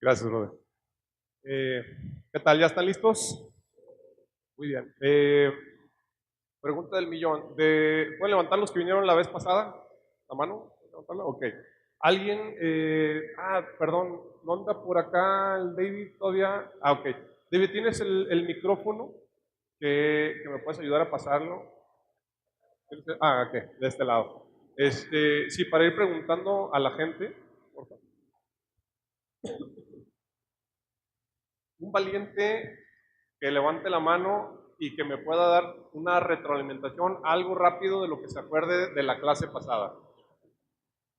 Gracias, brother. ¿Qué tal? ¿Ya están listos? Muy bien. Pregunta del millón. ¿Pueden levantar los que vinieron la vez pasada? ¿La mano? ¿Levantarla? Ok. ¿Alguien? Perdón, ¿no anda por acá el David todavía? Ok. David, ¿tienes el micrófono que me puedes ayudar a pasarlo? Ok, de este lado. Sí, para ir preguntando a la gente, por favor. Un valiente que levante la mano y que me pueda dar una retroalimentación, algo rápido de lo que se acuerde de la clase pasada.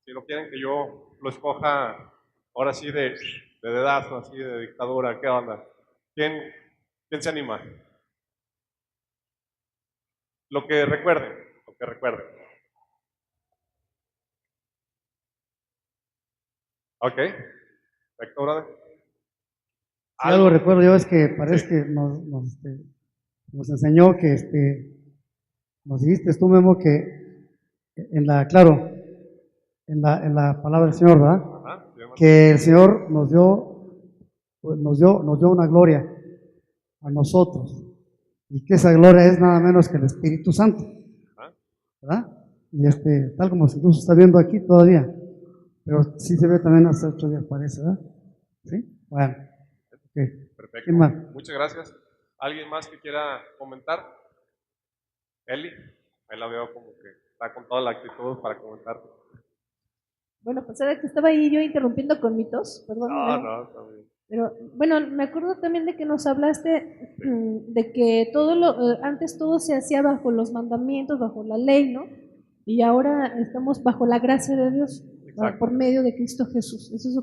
Si no quieren que yo lo escoja ahora sí de dedazo, así de dictadura, ¿qué onda? ¿Quién, quién se anima? Lo que recuerden, lo que recuerden. Ok, perfecto, brother. Si algo recuerdo yo es que Sí. parece que nos enseñó que nos dijiste tú, Memo, que claro, en la palabra del Señor, ¿verdad? Ajá, sí, hermano. Que el Señor nos dio una gloria a nosotros, y que esa gloria es nada menos que el Espíritu Santo, Ajá. ¿verdad? Y tal como se incluso está viendo aquí todavía, pero sí se ve también hace 8 días, parece, ¿verdad? ¿Sí? Bueno, ok. Perfecto. ¿Quién más? Muchas gracias. ¿Alguien más que quiera comentar? Eli, ahí la veo como que está con toda la actitud para comentar. Bueno, pues era que estaba ahí yo interrumpiendo con mi tos, perdón, No, Memo. no, está bien. Pero bueno, me acuerdo también de que nos hablaste Sí, de que antes todo se hacía bajo los mandamientos, bajo la ley, ¿no? Y ahora estamos bajo la gracia de Dios por exacto. medio de Cristo Jesús. Eso es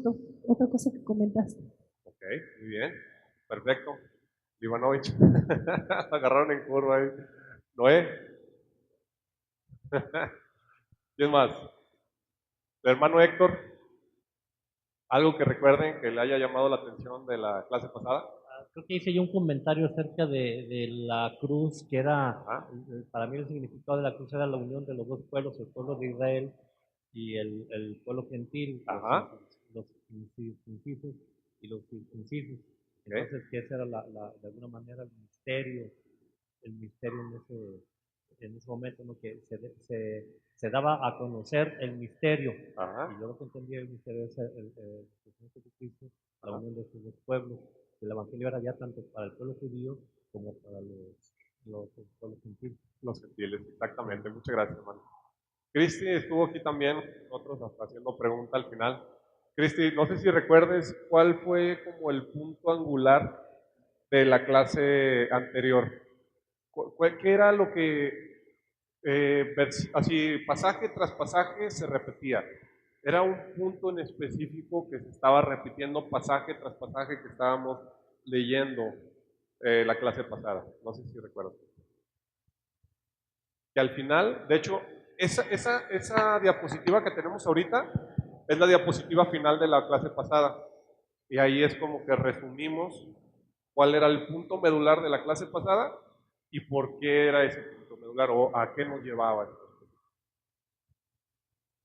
otra cosa que comentaste. Ok, muy bien. Perfecto. Ivanovich. Agarraron en curva ahí. Noé. ¿Quién más? El hermano Héctor. ¿Algo que recuerden que le haya llamado la atención de la clase pasada? Creo que hice yo un comentario acerca de la cruz, que era, Ajá. para mí el significado de la cruz era la unión de los dos pueblos, el pueblo de Israel y el pueblo gentil, Ajá. los incisos y los circuncisos. Ok. Entonces, que ese era de alguna manera el misterio en ese momento, ¿no? Que se daba a conocer el misterio. Ajá. Y yo lo que entendía el misterio es el Señor Jesucristo, la Ajá. unión de estos dos pueblos. El Evangelio era ya tanto para el pueblo judío como para los pueblos gentiles. Los gentiles, exactamente. Muchas gracias, hermano. Cristi estuvo aquí también, nosotros hasta haciendo pregunta al final. Cristi, no sé si recuerdes cuál fue como el punto angular de la clase anterior. ¿Qué era lo que así pasaje tras pasaje se repetía? Era un punto en específico que se estaba repitiendo pasaje tras pasaje que estábamos leyendo la clase pasada. No sé si recuerdas. Que al final, de hecho, esa diapositiva que tenemos ahorita es la diapositiva final de la clase pasada. Y ahí es como que resumimos cuál era el punto medular de la clase pasada y por qué era ese punto medular o a qué nos llevaba.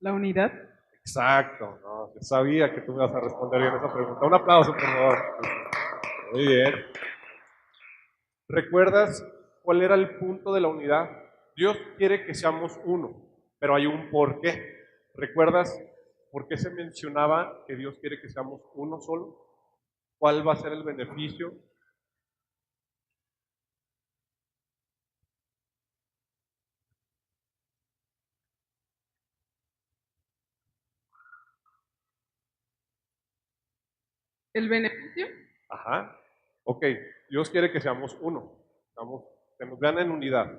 La unidad. Exacto, no, yo sabía que tú me ibas a responder bien esa pregunta. Un aplauso, por favor. Muy bien. ¿Recuerdas cuál era el punto de la unidad? Dios quiere que seamos uno, pero hay un por qué. ¿Recuerdas por qué se mencionaba que Dios quiere que seamos uno solo? ¿Cuál va a ser el beneficio? El beneficio. Ajá. Ok, Dios quiere que seamos uno, que nos vean en unidad,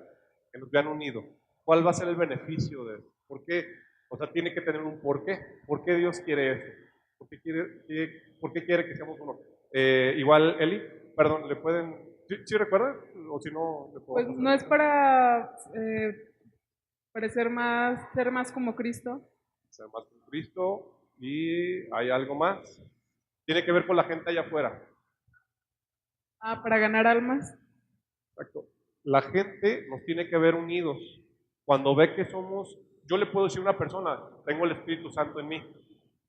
que nos vean unidos. ¿Cuál va a ser el beneficio de eso? ¿Por qué? O sea, tiene que tener un porqué. ¿Por qué Dios quiere eso? ¿Por qué quiere que seamos uno? Igual, Eli, perdón, ¿le pueden, sí recuerdan? O si no, le puedo Pues pasar. no es para ser más como Cristo. Ser más con Cristo y hay algo más. Tiene que ver con la gente allá afuera. Para ganar almas. Exacto. La gente nos tiene que ver unidos. Cuando ve que somos, yo le puedo decir a una persona, tengo el Espíritu Santo en mí,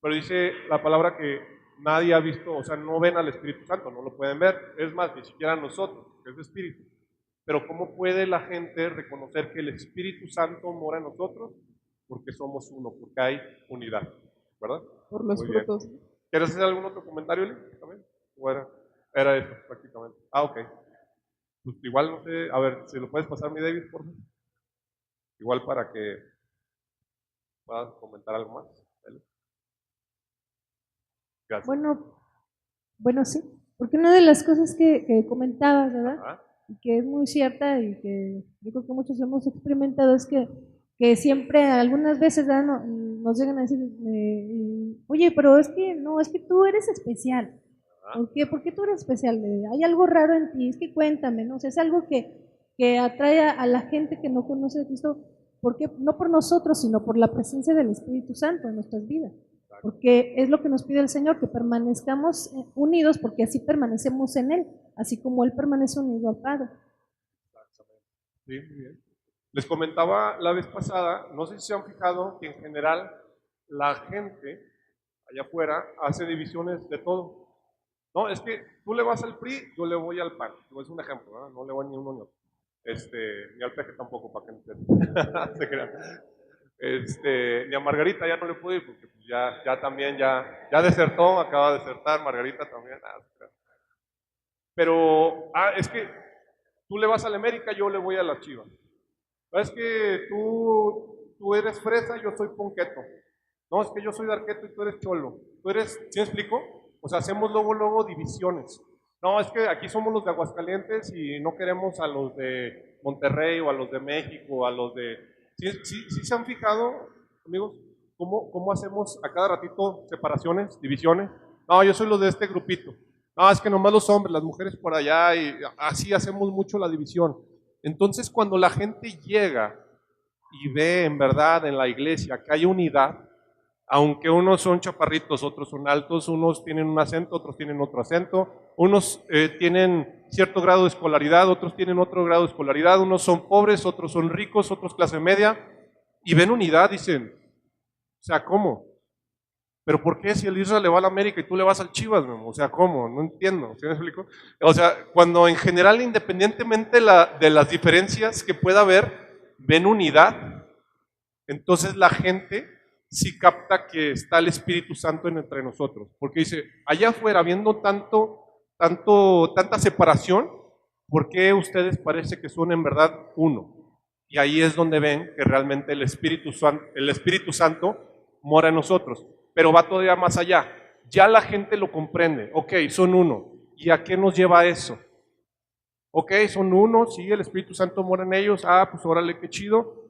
pero dice la palabra que nadie ha visto, o sea, no ven al Espíritu Santo, no lo pueden ver. Es más, ni siquiera nosotros, que es de Espíritu. Pero ¿cómo puede la gente reconocer que el Espíritu Santo mora en nosotros? Porque somos uno, porque hay unidad, ¿verdad? Por los Muy bien. frutos. ¿Quieres hacer algún otro comentario, Eli? ¿También? ¿O era eso, prácticamente? Ah, ok. Pues igual, no sé, a ver, si lo puedes pasar, mi David, por favor. Igual para que puedas comentar algo más. Eli. Gracias. Bueno, sí, porque una de las cosas que comentabas, ¿verdad? Ajá. Y que es muy cierta y que yo creo que muchos hemos experimentado es que siempre, algunas veces, ¿verdad? Nos llegan a decir, oye, pero es que no, es que tú eres especial. Ajá. ¿Por qué tú eres especial? Hay algo raro en ti, es que cuéntame, ¿no? O sea, es algo que atrae a la gente que no conoce a Cristo, porque no por nosotros, sino por la presencia del Espíritu Santo en nuestras vidas. Porque es lo que nos pide el Señor, que permanezcamos unidos, porque así permanecemos en Él, así como Él permanece unido al Padre. Sí, muy bien. Les comentaba la vez pasada, no sé si se han fijado que en general la gente allá afuera hace divisiones de todo. No, es que tú le vas al PRI, yo le voy al PAN. Es un ejemplo, ¿verdad? No le voy ni uno ni otro. Ni al PG tampoco, para que no se crean. Ni a Margarita ya no le pude ir porque pues, ya también ya desertó, acaba de desertar, Margarita también. Pero, es que tú le vas a la América, yo le voy a las Chivas. Es que tú eres fresa, yo soy ponqueto. No, es que yo soy de Arqueto y tú eres cholo. Tú eres, ¿sí me explico? O sea, hacemos luego divisiones. No, es que aquí somos los de Aguascalientes y no queremos a los de Monterrey o a los de México o a los de... ¿Sí se han fijado, amigos, cómo hacemos a cada ratito separaciones, divisiones? No, yo soy los de este grupito. No, es que nomás los hombres, las mujeres por allá y así hacemos mucho la división. Entonces, cuando la gente llega y ve en verdad en la iglesia que hay unidad, aunque unos son chaparritos, otros son altos, unos tienen un acento, otros tienen otro acento, unos tienen cierto grado de escolaridad, otros tienen otro grado de escolaridad, unos son pobres, otros son ricos, otros clase media, y ven unidad, dicen, o sea, ¿cómo? ¿Pero por qué si el Israel le va a la América y tú le vas al Chivas, Memo? O sea, ¿cómo? No entiendo, ¿sí me explico? O sea, cuando en general, independientemente de las diferencias que pueda haber, ven unidad, entonces la gente sí capta que está el Espíritu Santo entre nosotros. Porque dice, allá afuera, viendo tanta separación, ¿por qué ustedes parece que son en verdad uno? Y ahí es donde ven que realmente el Espíritu Santo mora en nosotros. Pero va todavía más allá. Ya la gente lo comprende. Ok, son uno. ¿Y a qué nos lleva eso? Ok, son uno, sí, el Espíritu Santo mora en ellos. Pues órale, qué chido.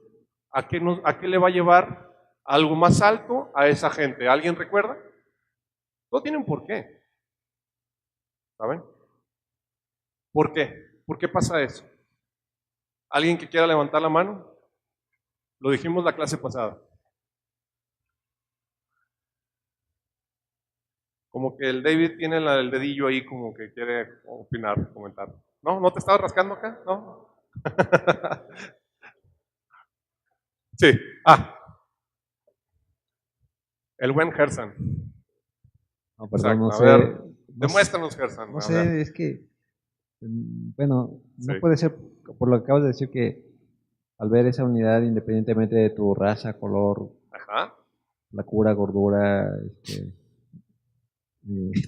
¿A qué le va a llevar? Algo más alto a esa gente. ¿Alguien recuerda? Todo tiene un porqué. ¿Saben? ¿Por qué? ¿Por qué pasa eso? ¿Alguien que quiera levantar la mano? Lo dijimos la clase pasada. Como que el David tiene el dedillo ahí como que quiere opinar, comentar. ¿No? ¿No te estabas rascando acá? ¿No? Sí. El buen Gersan. No, perdón, Exacto. no A sé. ver, No demuéstranos, Gersan. No A sé, ver. es que, bueno, no Sí. puede ser, por lo que acabas de decir, que al ver esa unidad, independientemente de tu raza, color, Ajá. la cura, gordura,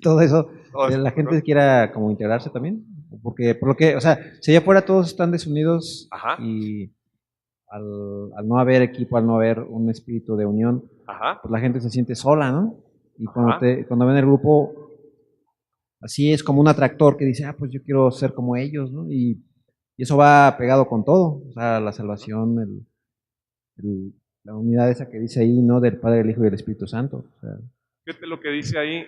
todo eso, Todo eso, la gente ¿no? quiera como integrarse también. Porque, por lo que, o sea, si allá afuera todos están desunidos Ajá. y al no haber equipo, al no haber un espíritu de unión, Ajá. pues la gente se siente sola, ¿no? Y Ajá. cuando ven el grupo, así es como un atractor que dice, pues yo quiero ser como ellos, ¿no? Y eso va pegado con todo, o sea, la salvación, la unidad esa que dice ahí, ¿no? Del Padre, el Hijo y del Espíritu Santo. O sea, Fíjate lo que dice ahí.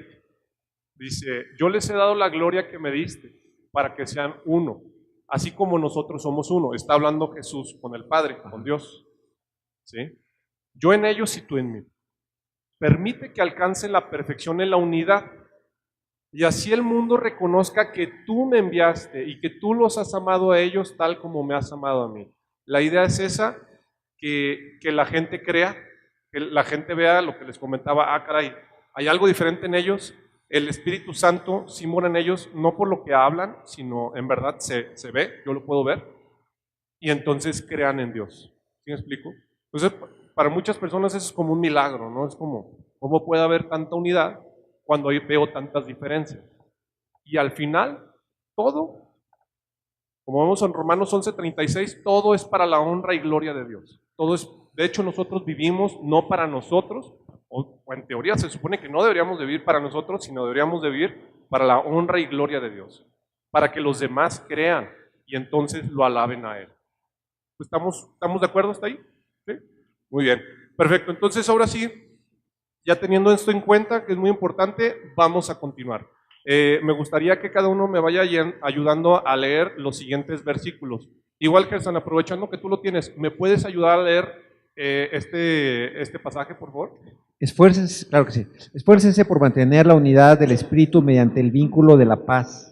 Dice, yo les he dado la gloria que me diste para que sean uno, así como nosotros somos uno. Está hablando Jesús con el Padre, con Dios. ¿Sí? Yo en ellos y tú en mí. Permite que alcancen la perfección en la unidad. Y así el mundo reconozca que tú me enviaste y que tú los has amado a ellos tal como me has amado a mí. La idea es esa, que la gente crea, que la gente vea lo que les comentaba, caray, hay algo diferente en ellos, el Espíritu Santo sí mora en ellos, no por lo que hablan, sino en verdad se ve, yo lo puedo ver, y entonces crean en Dios. ¿Sí me explico? Entonces, para muchas personas eso es como un milagro, ¿no? Es como, ¿cómo puede haber tanta unidad cuando yo veo tantas diferencias? Y al final, todo, como vemos en Romanos 11:36, todo es para la honra y gloria de Dios. Todo es, de hecho, nosotros vivimos no para nosotros, o en teoría se supone que no deberíamos de vivir para nosotros, sino deberíamos de vivir para la honra y gloria de Dios, para que los demás crean y entonces lo alaben a Él. ¿Estamos de acuerdo hasta ahí? ¿Sí? Muy bien, perfecto. Entonces ahora sí, ya teniendo esto en cuenta, que es muy importante, vamos a continuar. Me gustaría que cada uno me vaya ayudando a leer los siguientes versículos. Igual, Gerson, aprovechando que tú lo tienes, ¿me puedes ayudar a leer este pasaje, por favor? Esfuércense, claro que sí. Esfuércense por mantener la unidad del Espíritu mediante el vínculo de la paz.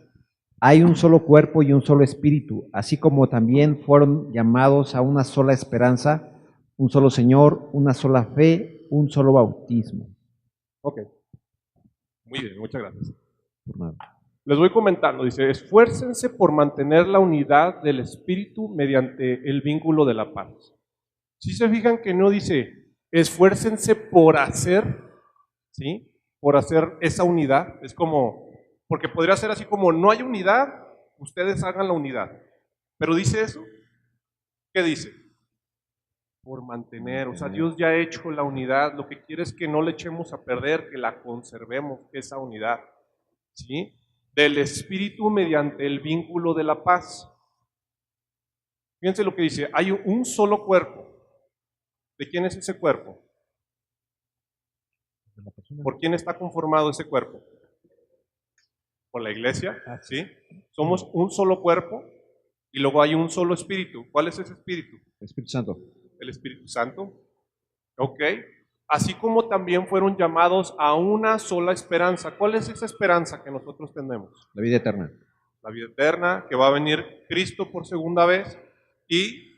Hay un solo cuerpo y un solo Espíritu, así como también fueron llamados a una sola esperanza, un solo Señor, una sola fe, un solo bautismo. Ok. Muy bien, muchas gracias. Por nada. Les voy comentando, dice, esfuércense por mantener la unidad del Espíritu mediante el vínculo de la paz. Si se fijan que no dice, esfuércense por hacer, ¿sí? Por hacer esa unidad. Es como, porque podría ser así como, no hay unidad, ustedes hagan la unidad. Pero dice eso, ¿qué dice? Por mantener, o sea, Dios ya ha hecho la unidad, lo que quiere es que no le echemos a perder, que la conservemos, esa unidad, ¿sí? Del Espíritu mediante el vínculo de la paz. Fíjense lo que dice, hay un solo cuerpo. ¿De quién es ese cuerpo? ¿Por quién está conformado ese cuerpo? Por la iglesia, ¿sí? Somos un solo cuerpo y luego hay un solo espíritu. ¿Cuál es ese espíritu? Espíritu Santo. El Espíritu Santo. Ok. Así como también fueron llamados a una sola esperanza. ¿Cuál es esa esperanza que nosotros tenemos? La vida eterna. La vida eterna, que va a venir Cristo por segunda vez y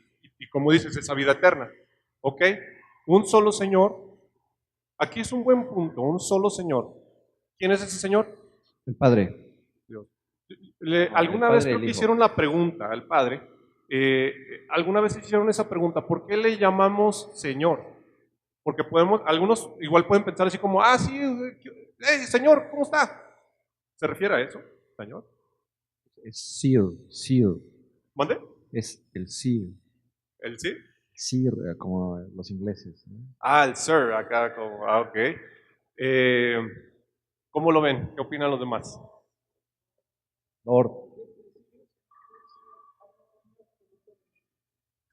como dices, esa vida eterna. ¿Ok? Un solo Señor. Aquí es un buen punto, un solo Señor. ¿Quién es ese Señor? El Padre. Dios. Alguna vez creo que hicieron la pregunta al Padre, alguna vez hicieron esa pregunta, ¿por qué le llamamos Señor? Porque podemos, algunos igual pueden pensar así como, sí, hey, Señor, ¿cómo está? ¿Se refiere a eso, Señor? Es Sir. ¿Mande? Es el Sir. ¿El sí? Sir, como los ingleses, ¿no? El Sir, acá como, ok. ¿Cómo lo ven? ¿Qué opinan los demás? Lord.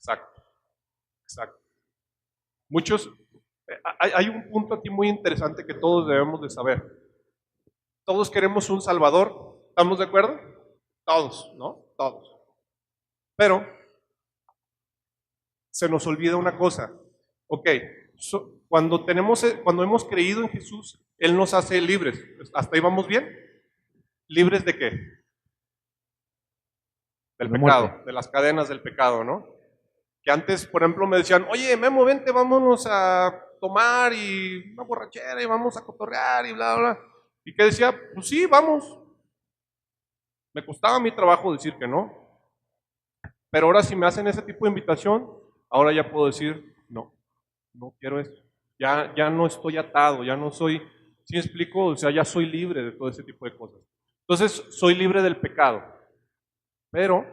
Exacto. Muchos, hay un punto aquí muy interesante que todos debemos de saber. Todos queremos un Salvador, ¿estamos de acuerdo? Todos, ¿no? Todos. Pero se nos olvida una cosa. Ok, cuando hemos creído en Jesús, Él nos hace libres. ¿Hasta ahí vamos bien? ¿Libres de qué? Del pecado, muerte. de las cadenas del pecado, ¿no? Que antes, por ejemplo, me decían, oye, Memo, vente, vámonos a tomar y una borrachera y vamos a cotorrear y bla, bla. ¿Y qué decía? Pues sí, vamos. Me costaba mi trabajo decir que no. Pero ahora si me hacen ese tipo de invitación, ahora ya puedo decir, no quiero eso. Ya no estoy atado, ya no soy, ¿sí me explico? O sea, ya soy libre de todo ese tipo de cosas. Entonces, soy libre del pecado. Pero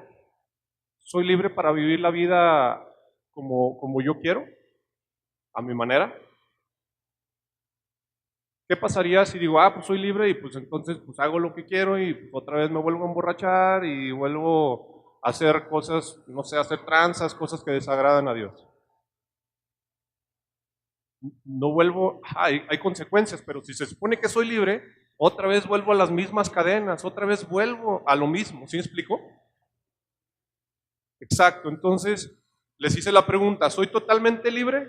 soy libre para vivir la vida como yo quiero, a mi manera. ¿Qué pasaría si digo, pues soy libre y pues entonces pues hago lo que quiero y pues, otra vez me vuelvo a emborrachar y vuelvo a hacer cosas, no sé, hacer tranzas, cosas que desagradan a Dios? No vuelvo, hay consecuencias, pero si se supone que soy libre, otra vez vuelvo a las mismas cadenas, otra vez vuelvo a lo mismo, ¿sí me explico? Exacto, entonces les hice la pregunta, ¿soy totalmente libre?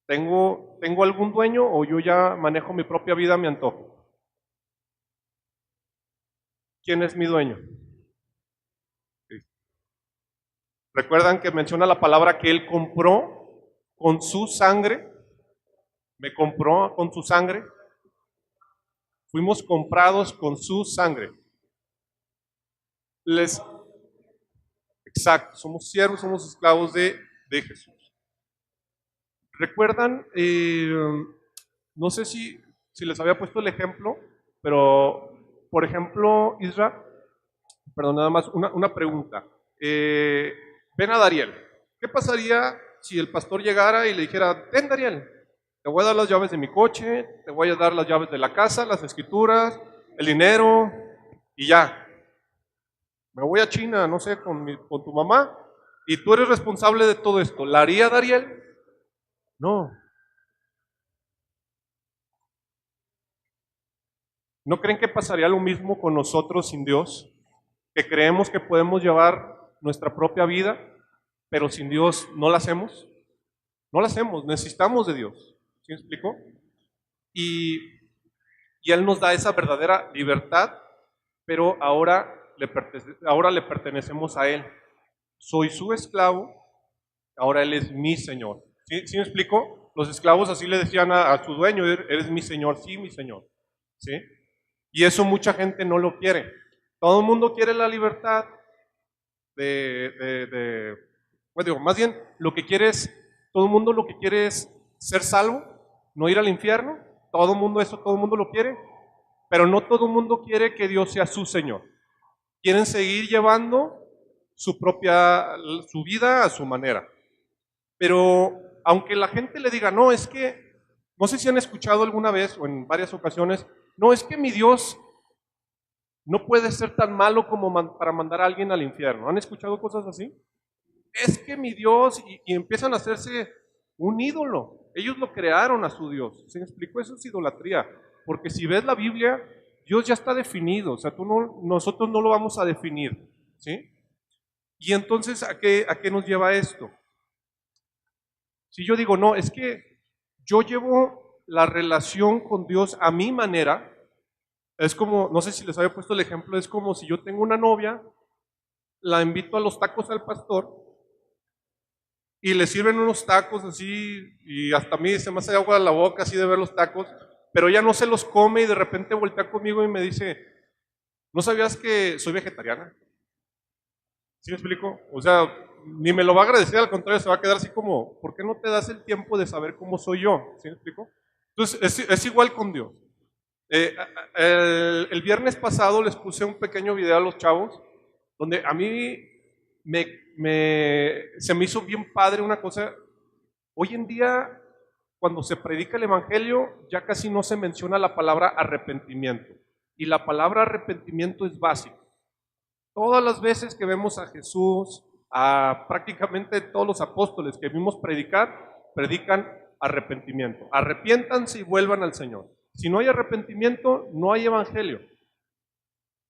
¿Tengo algún dueño o yo ya manejo mi propia vida a mi antojo? ¿Quién es mi dueño? ¿Recuerdan que menciona la palabra que Él compró con su sangre me compró con su sangre, fuimos comprados con su sangre. Les, exacto, somos siervos, somos esclavos de Jesús. ¿Recuerdan? No sé si les había puesto el ejemplo, pero, por ejemplo, Isra, perdón, nada más, una pregunta. Ven a Dariel. ¿Qué pasaría si el pastor llegara y le dijera, ten Dariel, te voy a dar las llaves de mi coche, te voy a dar las llaves de la casa, las escrituras, el dinero, y ya. Me voy a China, no sé, con tu mamá, y tú eres responsable de todo esto. ¿La haría Dariel? No. ¿No creen que pasaría lo mismo con nosotros sin Dios? Que creemos que podemos llevar nuestra propia vida, pero sin Dios no la hacemos. No la hacemos, necesitamos de Dios. ¿Sí me explico? Y, y Él nos da esa verdadera libertad, pero ahora le pertenecemos a Él. Soy su esclavo, ahora Él es mi Señor. ¿Sí me explico? Los esclavos así le decían a su dueño, eres mi Señor, sí, mi Señor. ¿Sí? Y eso mucha gente no lo quiere. Todo el mundo quiere la libertad pues digo, más bien todo el mundo lo que quiere es ser salvo, no ir al infierno. Todo el mundo lo quiere, pero no todo el mundo quiere que Dios sea su Señor. Quieren seguir llevando su vida a su manera. Pero aunque la gente le diga, no, es que, no sé si han escuchado alguna vez o en varias ocasiones, no, es que mi Dios no puede ser tan malo como para mandar a alguien al infierno. ¿Han escuchado cosas así? Es que mi Dios, y empiezan a hacerse un ídolo. Ellos lo crearon a su Dios. ¿Se me explicó? Eso es idolatría. Porque si ves la Biblia, Dios ya está definido. O sea, nosotros no lo vamos a definir. ¿Sí? Y entonces, ¿a qué nos lleva esto? Si yo digo, no, es que yo llevo la relación con Dios a mi manera, es como, no sé si les había puesto el ejemplo, es como si yo tengo una novia, la invito a los tacos al pastor y le sirven unos tacos así y hasta a mí se me hace agua en la boca así de ver los tacos, pero ella no se los come y de repente voltea conmigo y me dice, ¿no sabías que soy vegetariana? ¿Sí me explico? O sea, ni me lo va a agradecer, al contrario, se va a quedar así como, ¿por qué no te das el tiempo de saber cómo soy yo? ¿Sí me explico? Entonces, es igual con Dios. El viernes pasado les puse un pequeño video a los chavos, donde a mí se me hizo bien padre una cosa. Hoy en día, cuando se predica el Evangelio, ya casi no se menciona la palabra arrepentimiento. Y la palabra arrepentimiento es básica. Todas las veces que vemos a Jesús, a prácticamente todos los apóstoles que vimos predican arrepentimiento. Arrepiéntanse y vuelvan al Señor. Si no hay arrepentimiento, no hay evangelio.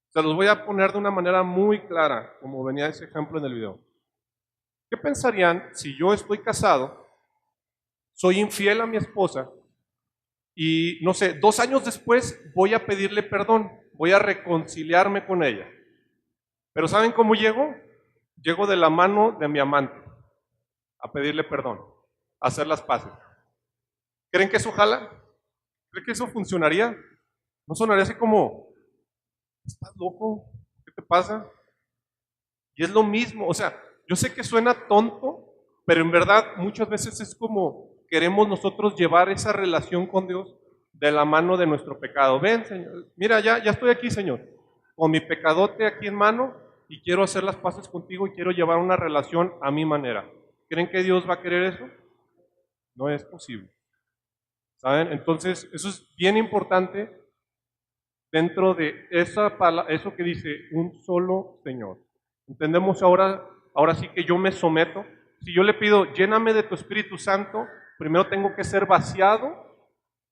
Se los voy a poner de una manera muy clara, como venía ese ejemplo en el video. ¿Qué pensarían si yo estoy casado, soy infiel a mi esposa y, no sé, 2 años después voy a pedirle perdón, voy a reconciliarme con ella? Pero ¿saben cómo llego? Llego de la mano de mi amante a pedirle perdón, a hacer las paces. ¿Creen que eso jala? ¿Creen que eso funcionaría? ¿No sonaría así como, estás loco? ¿Qué te pasa? Y es lo mismo, o sea, yo sé que suena tonto, pero en verdad muchas veces es como queremos nosotros llevar esa relación con Dios de la mano de nuestro pecado. Ven, Señor, mira, ya estoy aquí, Señor, con mi pecadote aquí en mano y quiero hacer las paces contigo y quiero llevar una relación a mi manera. ¿Creen que Dios va a querer eso? No es posible. ¿Saben? Entonces, eso es bien importante dentro de eso que dice un solo Señor. Entendemos ahora sí que yo me someto. Si yo le pido, lléname de tu Espíritu Santo, primero tengo que ser vaciado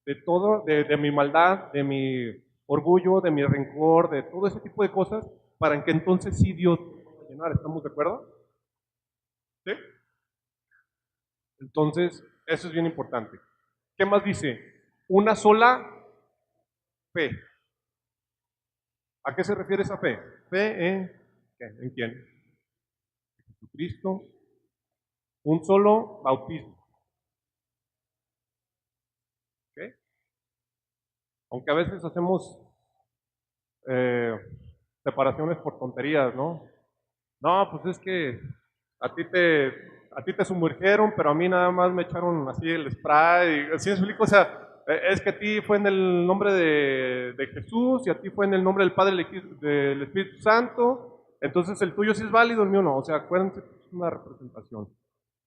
de todo, de mi maldad, de mi orgullo, de mi rencor, de todo ese tipo de cosas, para que entonces sí Dios me pueda llenar. ¿Estamos de acuerdo? ¿Sí? Entonces, eso es bien importante. ¿Qué más dice? Una sola fe. ¿A qué se refiere esa fe? Fe ¿en quién? En Jesucristo. Un solo bautismo. Aunque a veces hacemos separaciones por tonterías, ¿no? No, pues es que a ti te sumergieron, pero a mí nada más me echaron así el spray. ¿Sí me explico? O sea, es que a ti fue en el nombre de Jesús y a ti fue en el nombre del Padre y del Espíritu Santo. Entonces el tuyo sí es válido, el mío no. O sea, acuérdense que es una representación.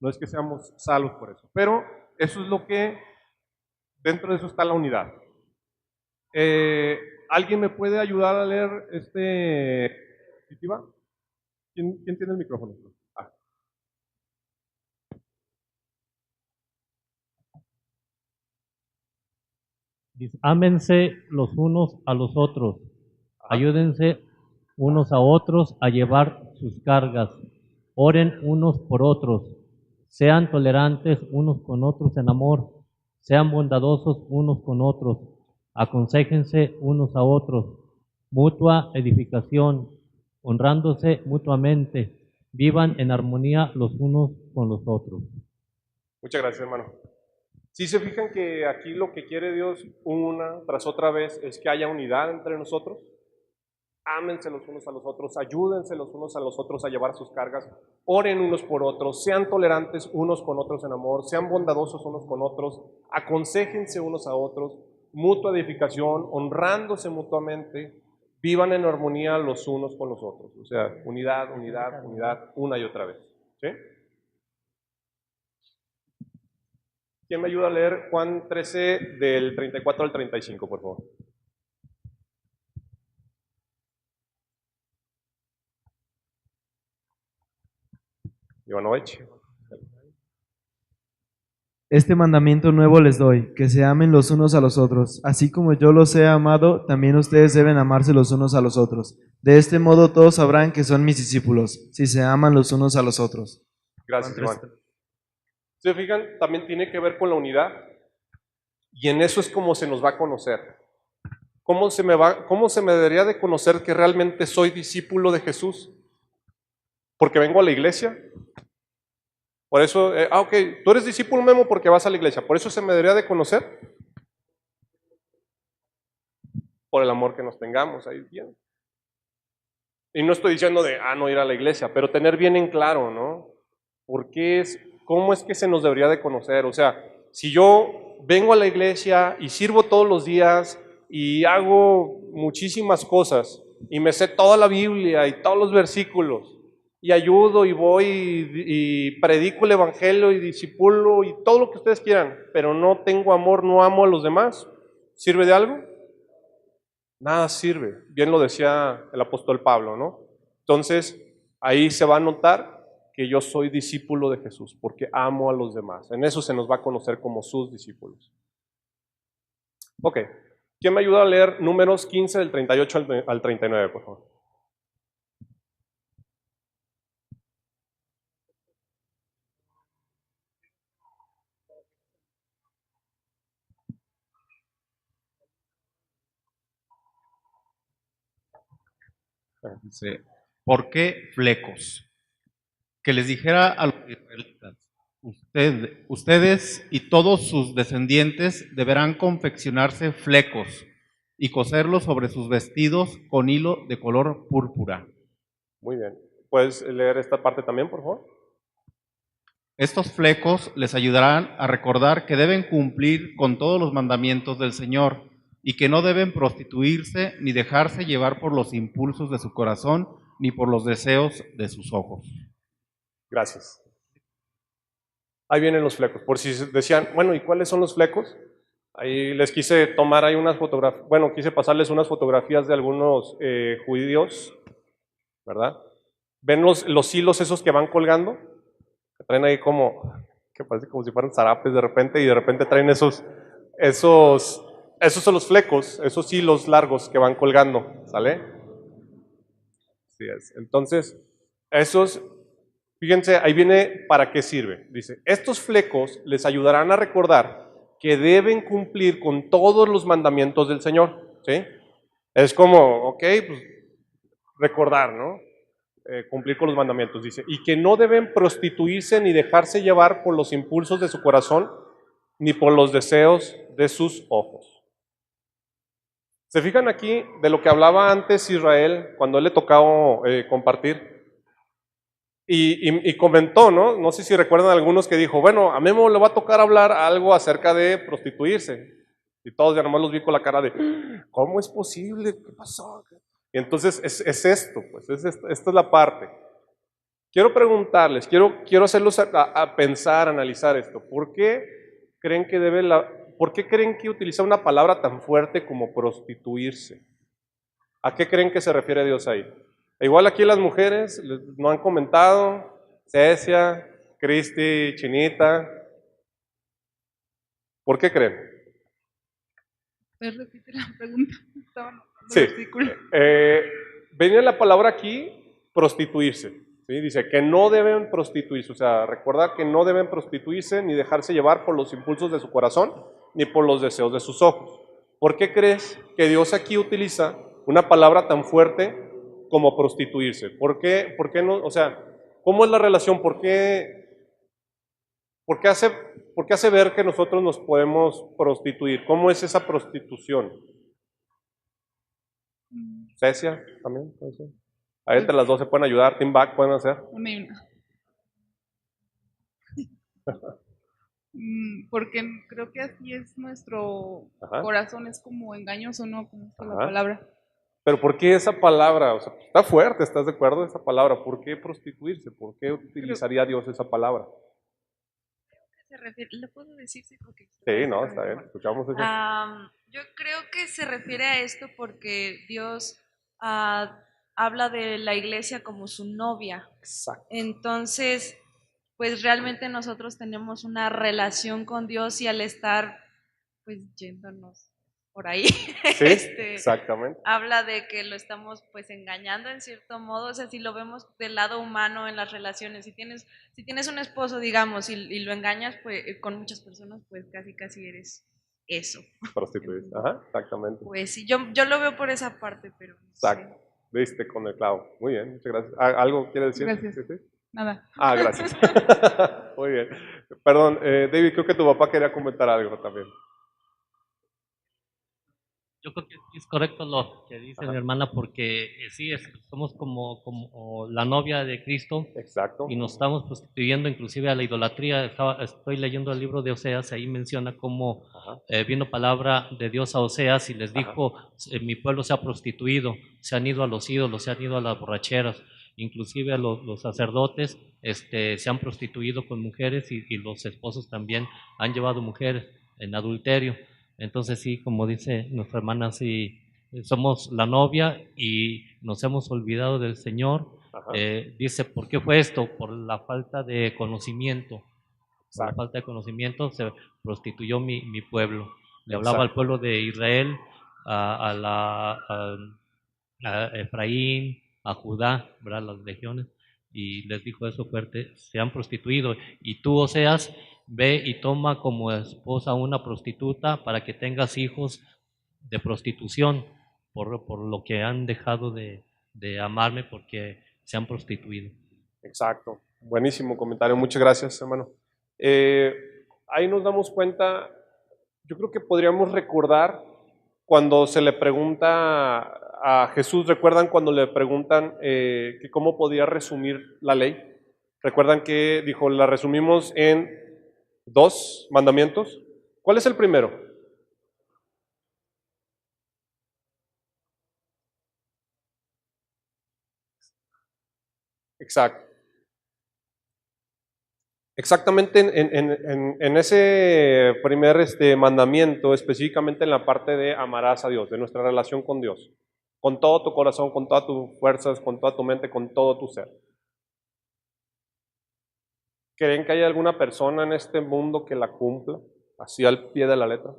No es que seamos salvos por eso. Pero eso es lo que, dentro de eso está la unidad. ¿Alguien me puede ayudar a leer este diapositiva? ¿Quién tiene el micrófono? Ah. Dice, ámense los unos a los otros, ayúdense unos a otros a llevar sus cargas, oren unos por otros, sean tolerantes unos con otros en amor, sean bondadosos unos con otros, aconséjense unos a otros, mutua edificación, honrándose mutuamente, vivan en armonía los unos con los otros. Muchas gracias, hermano. Si se fijan que aquí lo que quiere Dios una tras otra vez es que haya unidad entre nosotros. Ámense los unos a los otros, ayúdense los unos a los otros a llevar sus cargas, oren unos por otros, sean tolerantes unos con otros en amor, sean bondadosos unos con otros, aconséjense unos a otros, mutua edificación, honrándose mutuamente, vivan en armonía los unos con los otros. O sea, unidad, unidad, unidad, una y otra vez. ¿Sí? ¿Quién me ayuda a leer Juan 13 del 34 al 35, por favor? Ivanovich. Este mandamiento nuevo les doy, que se amen los unos a los otros. Así como yo los he amado, también ustedes deben amarse los unos a los otros. De este modo todos sabrán que son mis discípulos, si se aman los unos a los otros. Gracias, Iván. ¿Se fijan? También tiene que ver con la unidad. Y en eso es como se nos va a conocer. ¿Cómo se me debería de conocer que realmente soy discípulo de Jesús? Porque vengo a la iglesia. Por eso, ok, tú eres discípulo, Memo, porque vas a la iglesia. Por eso se me debería de conocer. Por el amor que nos tengamos, ahí bien. Y no estoy diciendo de, no ir a la iglesia, pero tener bien en claro, ¿no? ¿Cómo es que se nos debería de conocer? O sea, si yo vengo a la iglesia y sirvo todos los días y hago muchísimas cosas y me sé toda la Biblia y todos los versículos y ayudo y voy y predico el evangelio y discipulo y todo lo que ustedes quieran, pero no tengo amor, no amo a los demás, ¿sirve de algo? Nada sirve. Bien lo decía el apóstol Pablo, ¿no? Entonces, ahí se va a notar que yo soy discípulo de Jesús, porque amo a los demás. En eso se nos va a conocer como sus discípulos. Ok. ¿Quién me ayuda a leer Números 15 del 38 al 39, por favor? Dice, ¿por qué flecos? Que les dijera a los israelitas, ustedes y todos sus descendientes deberán confeccionarse flecos y coserlos sobre sus vestidos con hilo de color púrpura. Muy bien. ¿Puedes leer esta parte también, por favor? Estos flecos les ayudarán a recordar que deben cumplir con todos los mandamientos del Señor y que no deben prostituirse ni dejarse llevar por los impulsos de su corazón ni por los deseos de sus ojos. Gracias. Ahí vienen los flecos. Por si decían, bueno, ¿y cuáles son los flecos? Ahí les quise tomar ahí unas fotografías, quise pasarles unas fotografías de algunos judíos, ¿verdad? ¿Ven los hilos esos que van colgando? Que traen ahí que parece como si fueran zarapes de repente, y de repente traen esos son los flecos, esos hilos largos que van colgando, ¿sale? Así es. Entonces, fíjense, ahí viene para qué sirve. Dice, estos flecos les ayudarán a recordar que deben cumplir con todos los mandamientos del Señor, ¿sí? Es como, ok, pues recordar, ¿no? Cumplir con los mandamientos, dice, y que no deben prostituirse ni dejarse llevar por los impulsos de su corazón, ni por los deseos de sus ojos. ¿Se fijan aquí de lo que hablaba antes Israel cuando él le tocaba compartir? Y comentó, ¿no? No sé si recuerdan algunos que dijo, bueno, a Memo le va a tocar hablar algo acerca de prostituirse. Y todos ya nomás los vi con la cara de, ¿cómo es posible? ¿Qué pasó? Y entonces es esto, pues, esta es la parte. Quiero preguntarles, quiero hacerlos a pensar, a analizar esto. ¿Por qué creen que utiliza una palabra tan fuerte como prostituirse? ¿A qué creen que se refiere Dios ahí? Igual aquí las mujeres no han comentado, Cecia, Cristi, Chinita. ¿Por qué creen? ¿Puedes repetir la pregunta? Estaba anotando Sí. el versículo. Venía la palabra aquí, prostituirse. ¿Sí? Dice que no deben prostituirse, o sea, recordar que no deben prostituirse ni dejarse llevar por los impulsos de su corazón ni por los deseos de sus ojos. ¿Por qué crees que Dios aquí utiliza una palabra tan fuerte como prostituirse? ¿Por qué no? O sea, ¿cómo es la relación? ¿Por qué hace ver que nosotros nos podemos prostituir? ¿Cómo es esa prostitución? Cecia, también puede ser. Ahí entre las dos se pueden ayudar, team back pueden hacer. Una y una. Porque creo que así es nuestro Ajá. corazón, es como engañoso, ¿no? Como está la Ajá. palabra. Pero ¿por qué esa palabra? O sea, está fuerte, ¿estás de acuerdo? Esa palabra, ¿por qué prostituirse? ¿Por qué utilizaría Dios esa palabra? Se refiere, ¿le puedo decir? Sí, porque Sí, no, está bien, escuchamos eso. Yo creo que se refiere a esto porque Dios habla de la iglesia como su novia. Exacto. Entonces, pues realmente nosotros tenemos una relación con Dios y al estar pues yéndonos por ahí, Sí, exactamente. habla de que lo estamos pues engañando en cierto modo, o sea, si lo vemos del lado humano en las relaciones, si tienes un esposo, digamos, y lo engañas pues con muchas personas, pues casi eres eso. Prostituirse, ajá, exactamente. Pues sí, yo lo veo por esa parte, pero no Exacto. sé. Diste con el clavo. Muy bien, muchas gracias. ¿Algo quiere decir? Gracias. ¿Sí, sí? Nada. Gracias. Muy bien. Perdón, David, creo que tu papá quería comentar algo también. Yo creo que es correcto lo que dice Ajá. mi hermana, porque sí, somos como la novia de Cristo Exacto. y nos estamos prostituyendo inclusive a la idolatría. Estoy leyendo el libro de Oseas, ahí menciona cómo Ajá. vino palabra de Dios a Oseas y les Ajá. dijo, mi pueblo se ha prostituido, se han ido a los ídolos, se han ido a las borracheras, inclusive a los sacerdotes se han prostituido con mujeres y los esposos también han llevado mujeres en adulterio. Entonces sí, como dice nuestra hermana, sí, somos la novia y nos hemos olvidado del Señor. Ajá. Dice, ¿por qué fue esto? Por la falta de conocimiento. Por la Exacto. falta de conocimiento se prostituyó mi pueblo. Le Exacto. hablaba al pueblo de Israel, a Efraín, a Judá, ¿verdad? Las legiones, y les dijo eso fuerte, se han prostituido. Y tú, Oseas, ve y toma como esposa a una prostituta para que tengas hijos de prostitución, por lo que han dejado de amarme, porque se han prostituido. Exacto. Buenísimo comentario. Muchas gracias, hermano. Ahí nos damos cuenta, yo creo que podríamos recordar cuando se le pregunta a Jesús, ¿recuerdan cuando le preguntan que cómo podía resumir la ley? ¿Recuerdan que dijo, la resumimos en 2 mandamientos? ¿Cuál es el primero? Exacto. Exactamente en ese primer mandamiento, específicamente en la parte de amarás a Dios, de nuestra relación con Dios, con todo tu corazón, con todas tus fuerzas, con toda tu mente, con todo tu ser. ¿Creen que hay alguna persona en este mundo que la cumpla así al pie de la letra?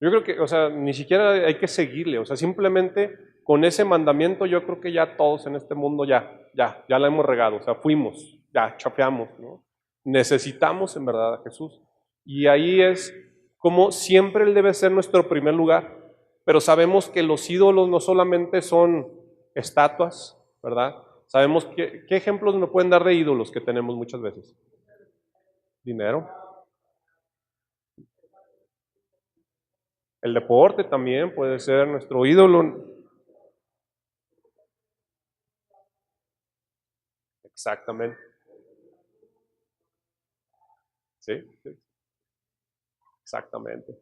Yo creo que, o sea, ni siquiera hay que seguirle, o sea, simplemente con ese mandamiento yo creo que ya todos en este mundo ya la hemos regado, o sea, fuimos, ya chafeamos, ¿no? Necesitamos en verdad a Jesús. Y ahí es como siempre Él debe ser nuestro primer lugar, pero sabemos que los ídolos no solamente son estatuas, ¿verdad? Sabemos ¿qué ejemplos me pueden dar de ídolos que tenemos muchas veces? Dinero. El deporte también puede ser nuestro ídolo. Exactamente. Sí, sí, exactamente.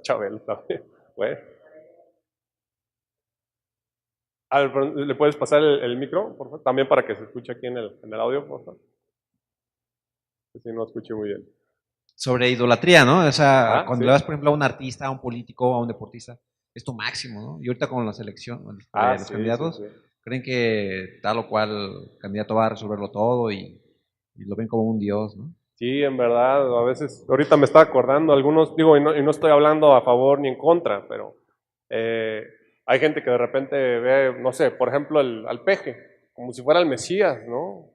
Chabelo también. Bueno. A ver, ¿le puedes pasar el micro, por favor? También para que se escuche aquí en el audio, por favor. Que si no escuché muy bien. Sobre idolatría, ¿no? O sea, cuando sí. le vas, por ejemplo, a un artista, a un político, a un deportista, es tu máximo, ¿no? Y ahorita con la selección, los Sí, candidatos, sí. creen que tal o cual candidato va a resolverlo todo y lo ven como un dios, ¿no? Sí, en verdad, a veces, ahorita me estaba acordando, algunos, digo, y no estoy hablando a favor ni en contra, pero hay gente que de repente ve, no sé, por ejemplo, al Peje, como si fuera el Mesías, ¿no?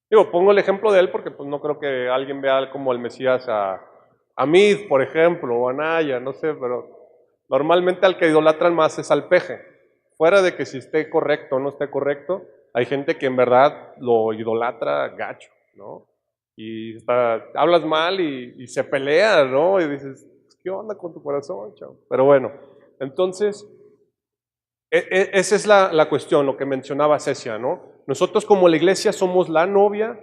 Digo, pongo el ejemplo de él porque pues no creo que alguien vea como el Mesías a Mid, por ejemplo, o a Naya, no sé, pero normalmente al que idolatran más es al Peje. Fuera de que si esté correcto o no esté correcto, hay gente que en verdad lo idolatra gacho, ¿no? Y hablas mal y se pelea, ¿no? Y dices, ¿qué onda con tu corazón, chavo? Pero bueno, entonces, esa es la cuestión, lo que mencionaba Cecia, ¿no? Nosotros como la iglesia somos la novia,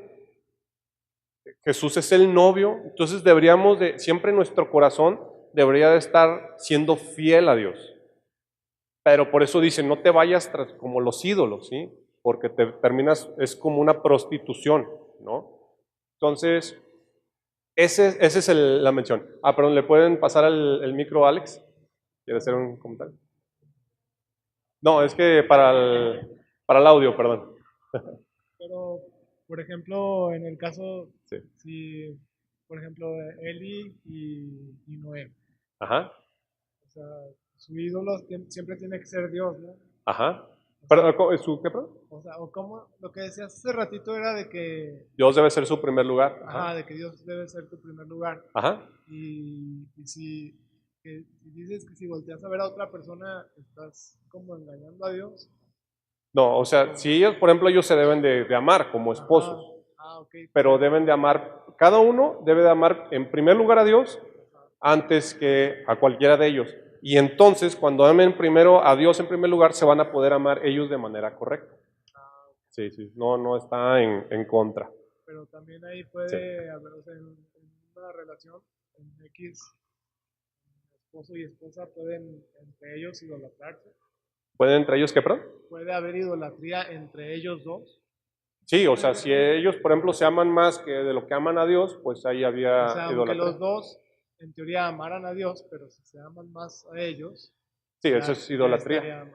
Jesús es el novio, entonces deberíamos de, siempre nuestro corazón debería de estar siendo fiel a Dios. Pero por eso dice, no te vayas tras como los ídolos, ¿sí? Porque te terminas, es como una prostitución, ¿no? Entonces, esa es la mención. Perdón, ¿le pueden pasar el micro a Alex? ¿Quiere hacer un comentario? No, es que para el audio, perdón. Pero, por ejemplo, en el caso, Sí. si, por ejemplo, Eli y Noé, Ajá, o sea, su ídolo siempre tiene que ser Dios, ¿no? ajá. Perdón, ¿qué, perdón? O sea, o como lo que decías hace ratito era de que, Dios debe ser su primer lugar. ajá, de que Dios debe ser tu primer lugar. Ajá. Y si dices que si volteas a ver a otra persona, estás como engañando a Dios. No, o sea, si ellos, por ejemplo, ellos se deben de amar como esposos, Okay. pero deben de amar, cada uno debe de amar en primer lugar a Dios antes que a cualquiera de ellos. Y entonces, cuando amen primero a Dios en primer lugar, se van a poder amar ellos de manera correcta. Sí, sí, no está en contra. Pero también ahí puede haber, o sea, en una relación, en X, esposo y esposa pueden entre ellos idolatrarse. ¿Pueden entre ellos qué, perdón? ¿Puede haber idolatría entre ellos dos? Sí, o sea, si ellos, por ejemplo, se aman más que de lo que aman a Dios, pues ahí había O sea, aunque idolatría. los dos, en teoría, amaran a Dios, pero si se aman más a ellos... Sí, eso es idolatría.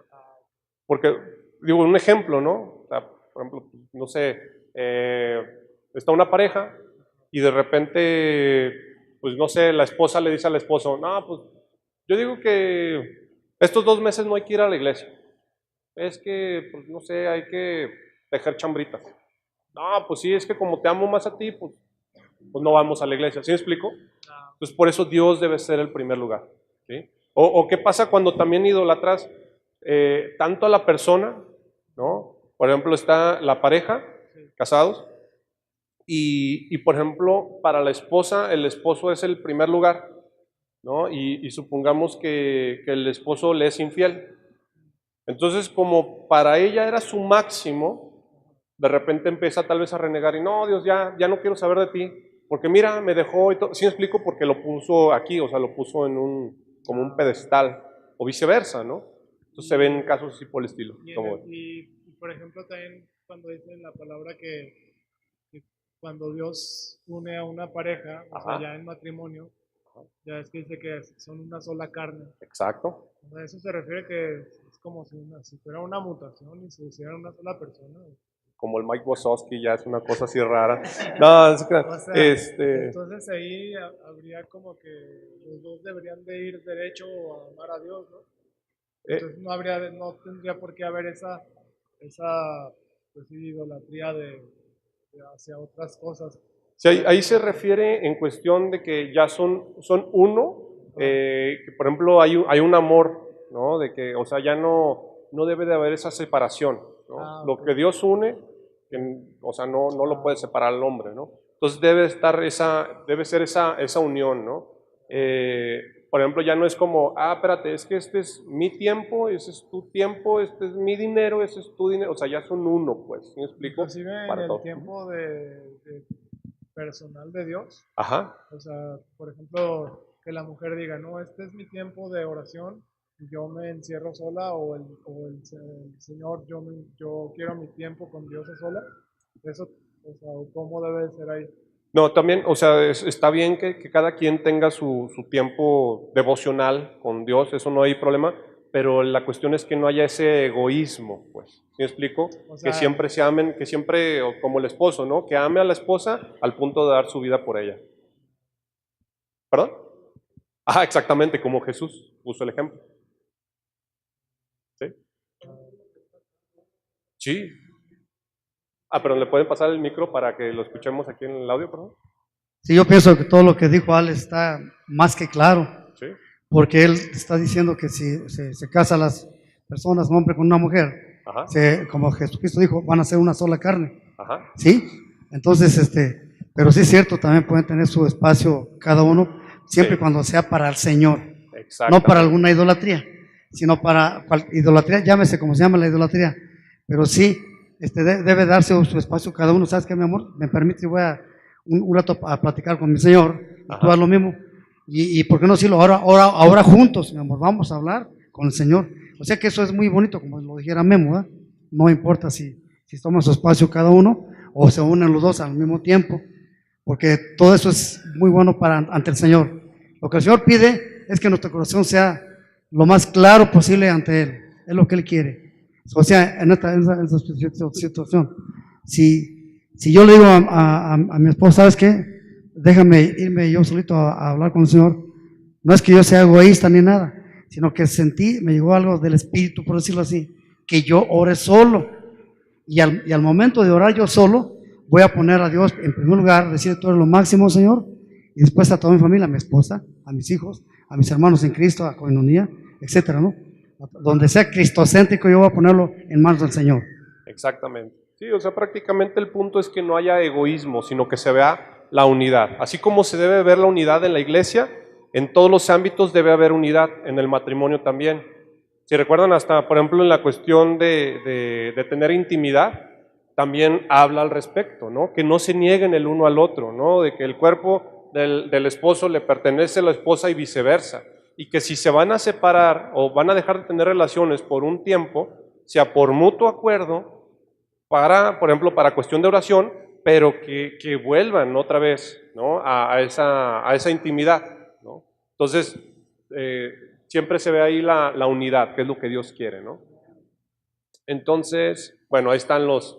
Porque, digo, un ejemplo, ¿no? O sea, por ejemplo, no sé, está una pareja y de repente, pues no sé, la esposa le dice al esposo, no, pues yo digo que estos 2 meses no hay que ir a la iglesia. Es que, pues no sé, hay que tejer chambritas. No, pues sí, es que como te amo más a ti, pues no vamos a la iglesia. ¿Sí me explico? Entonces, por eso Dios debe ser el primer lugar. ¿Sí? O qué pasa cuando también idolatras tanto a la persona, ¿no? Por ejemplo, está la pareja, casados, y por ejemplo, para la esposa, el esposo es el primer lugar, ¿no? Y supongamos que el esposo le es infiel. Entonces, como para ella era su máximo, de repente empieza tal vez a renegar y no, Dios, ya no quiero saber de ti, porque mira, me dejó y todo. Sí me explico, porque lo puso aquí, o sea, lo puso en como un pedestal, o viceversa, ¿no? Entonces se ven casos así por el estilo. Y por ejemplo, también cuando dicen la palabra que cuando Dios une a una pareja, o sea, ya en matrimonio, ya es que dice que son una sola carne. Exacto. O sea, eso se refiere que es como si fuera una mutación y se hiciera una sola persona. Como el Mike Wazowski, ya es una cosa así rara. No, es que, o sea, entonces ahí habría como que los dos deberían de ir derecho a amar a Dios, ¿no? Entonces no tendría por qué haber esa pues, idolatría de hacia otras cosas. Sí, ahí se refiere en cuestión de que ya son uno, que por ejemplo hay un amor, ¿no? De que, o sea, ya no debe de haber esa separación, ¿no? Lo que Dios une, o sea, no lo puede separar el hombre, ¿no? Entonces debe ser esa unión, ¿no? por ejemplo, ya no es como, espérate, es que este es mi tiempo, ese es tu tiempo, este es mi dinero, ese es tu dinero, o sea, ya son uno, pues, ¿sí me explico? Inclusive en Para el todo. tiempo de personal de Dios, Ajá, o sea, por ejemplo, que la mujer diga, no, este es mi tiempo de oración, y yo me encierro sola, el Señor, yo quiero mi tiempo con Dios a sola, eso, o sea, ¿cómo debe de ser ahí? no, también, o sea, está bien que cada quien tenga su tiempo devocional con Dios, eso no hay problema, pero la cuestión es que no haya ese egoísmo, pues, ¿sí me explico? O sea, que siempre se amen, que siempre, o como el esposo, ¿no? Que ame a la esposa al punto de dar su vida por ella. ¿Perdón? Exactamente, como Jesús puso el ejemplo. ¿Sí? Sí. Pero ¿le pueden pasar el micro para que lo escuchemos aquí en el audio, perdón? Sí, yo pienso que todo lo que dijo Alex está más que claro, Sí. porque él está diciendo que si se casan las personas, un hombre con una mujer, Ajá. como Jesucristo dijo, van a ser una sola carne. Ajá. ¿Sí? Entonces, pero sí es cierto, también pueden tener su espacio cada uno, siempre y cuando sea para el Señor, no para alguna idolatría, sino para idolatría, llámese como se llama la idolatría, pero sí, debe darse su espacio cada uno. ¿Sabes qué, mi amor? Me permite, voy a un rato a platicar con mi Señor, y tú haz lo mismo, y ¿por qué no decirlo ahora juntos, mi amor? Vamos a hablar con el Señor. O sea que eso es muy bonito, como lo dijera Memo, ¿verdad? No importa si toman su espacio cada uno, o se unen los dos al mismo tiempo, porque todo eso es muy bueno ante el Señor. Lo que el Señor pide es que nuestro corazón sea lo más claro posible ante Él, es lo que Él quiere. O sea, en esta situación, si yo le digo a mi esposa, ¿sabes qué? Déjame irme yo solito a hablar con el Señor, no es que yo sea egoísta ni nada, sino que me llegó algo del Espíritu, por decirlo así, que yo ore solo. Y al momento de orar yo solo, voy a poner a Dios en primer lugar, decir tú eres lo máximo, Señor, y después a toda mi familia, a mi esposa, a mis hijos, a mis hermanos en Cristo, a coinonía, etcétera, ¿no? Donde sea cristocéntrico, yo voy a ponerlo en manos del Señor. Exactamente. Sí, o sea, prácticamente el punto es que no haya egoísmo, sino que se vea la unidad. Así como se debe ver la unidad en la iglesia, en todos los ámbitos debe haber unidad, en el matrimonio también. Si recuerdan, hasta, por ejemplo, en la cuestión de tener intimidad, también habla al respecto, ¿no? Que no se nieguen el uno al otro, ¿no? De que el cuerpo del esposo le pertenece a la esposa y viceversa. Y que si se van a separar o van a dejar de tener relaciones por un tiempo, sea por mutuo acuerdo, por ejemplo, para cuestión de oración, pero que vuelvan otra vez, ¿no? a esa intimidad, ¿no? Entonces, siempre se ve ahí la unidad, que es lo que Dios quiere, ¿no? Entonces, bueno, ahí están los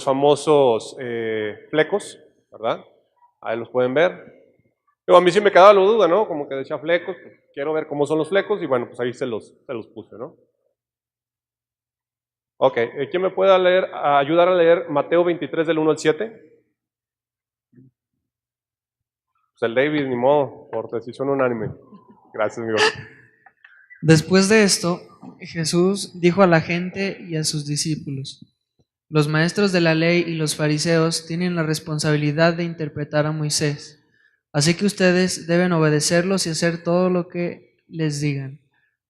famosos flecos, ¿verdad? Ahí los pueden ver. Pero a mí sí me quedaba la duda, ¿no? Como que decía flecos, pues quiero ver cómo son los flecos, y bueno, pues ahí se los puse, ¿no? Ok, ¿quién me puede ayudar a leer Mateo 23 del 1 al 7? Pues el David, ni modo, por decisión unánime. Gracias, amigo. Después de esto, Jesús dijo a la gente y a sus discípulos: los maestros de la ley y los fariseos tienen la responsabilidad de interpretar a Moisés, así que ustedes deben obedecerlos y hacer todo lo que les digan,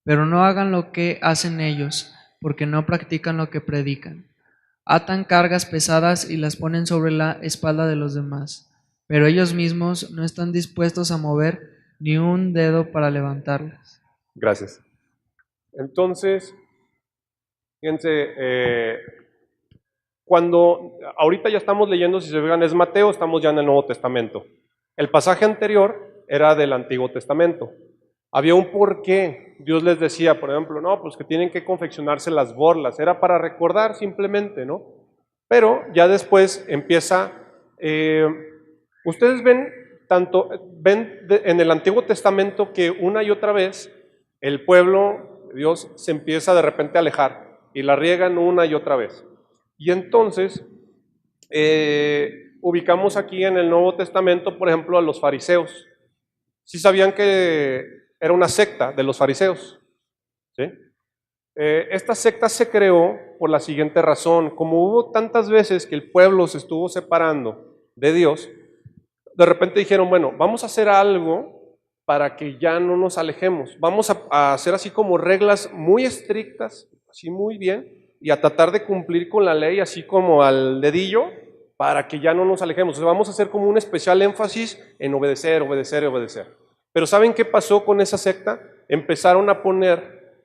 pero no hagan lo que hacen ellos, porque no practican lo que predican. Atan cargas pesadas y las ponen sobre la espalda de los demás, pero ellos mismos no están dispuestos a mover ni un dedo para levantarlas. Gracias. Entonces, fíjense, ahorita ya estamos leyendo, si se fijan, es Mateo, estamos ya en el Nuevo Testamento. El pasaje anterior era del Antiguo Testamento. Había un porqué. Dios les decía, por ejemplo, no, pues que tienen que confeccionarse las borlas. Era para recordar simplemente, ¿no? Pero ya después empieza, ustedes ven en el Antiguo Testamento que una y otra vez el pueblo de Dios se empieza de repente a alejar y la riegan una y otra vez. Y entonces ubicamos aquí en el Nuevo Testamento, por ejemplo, a los fariseos. ¿Sí sabían que era una secta de los fariseos? ¿Sí? Esta secta se creó por la siguiente razón. Como hubo tantas veces que el pueblo se estuvo separando de Dios, de repente dijeron, bueno, vamos a hacer algo para que ya no nos alejemos. Vamos a hacer así como reglas muy estrictas, así muy bien, y a tratar de cumplir con la ley así como al dedillo, para que ya no nos alejemos. O sea, vamos a hacer como un especial énfasis en obedecer, obedecer y obedecer. Pero ¿saben qué pasó con esa secta? Empezaron a poner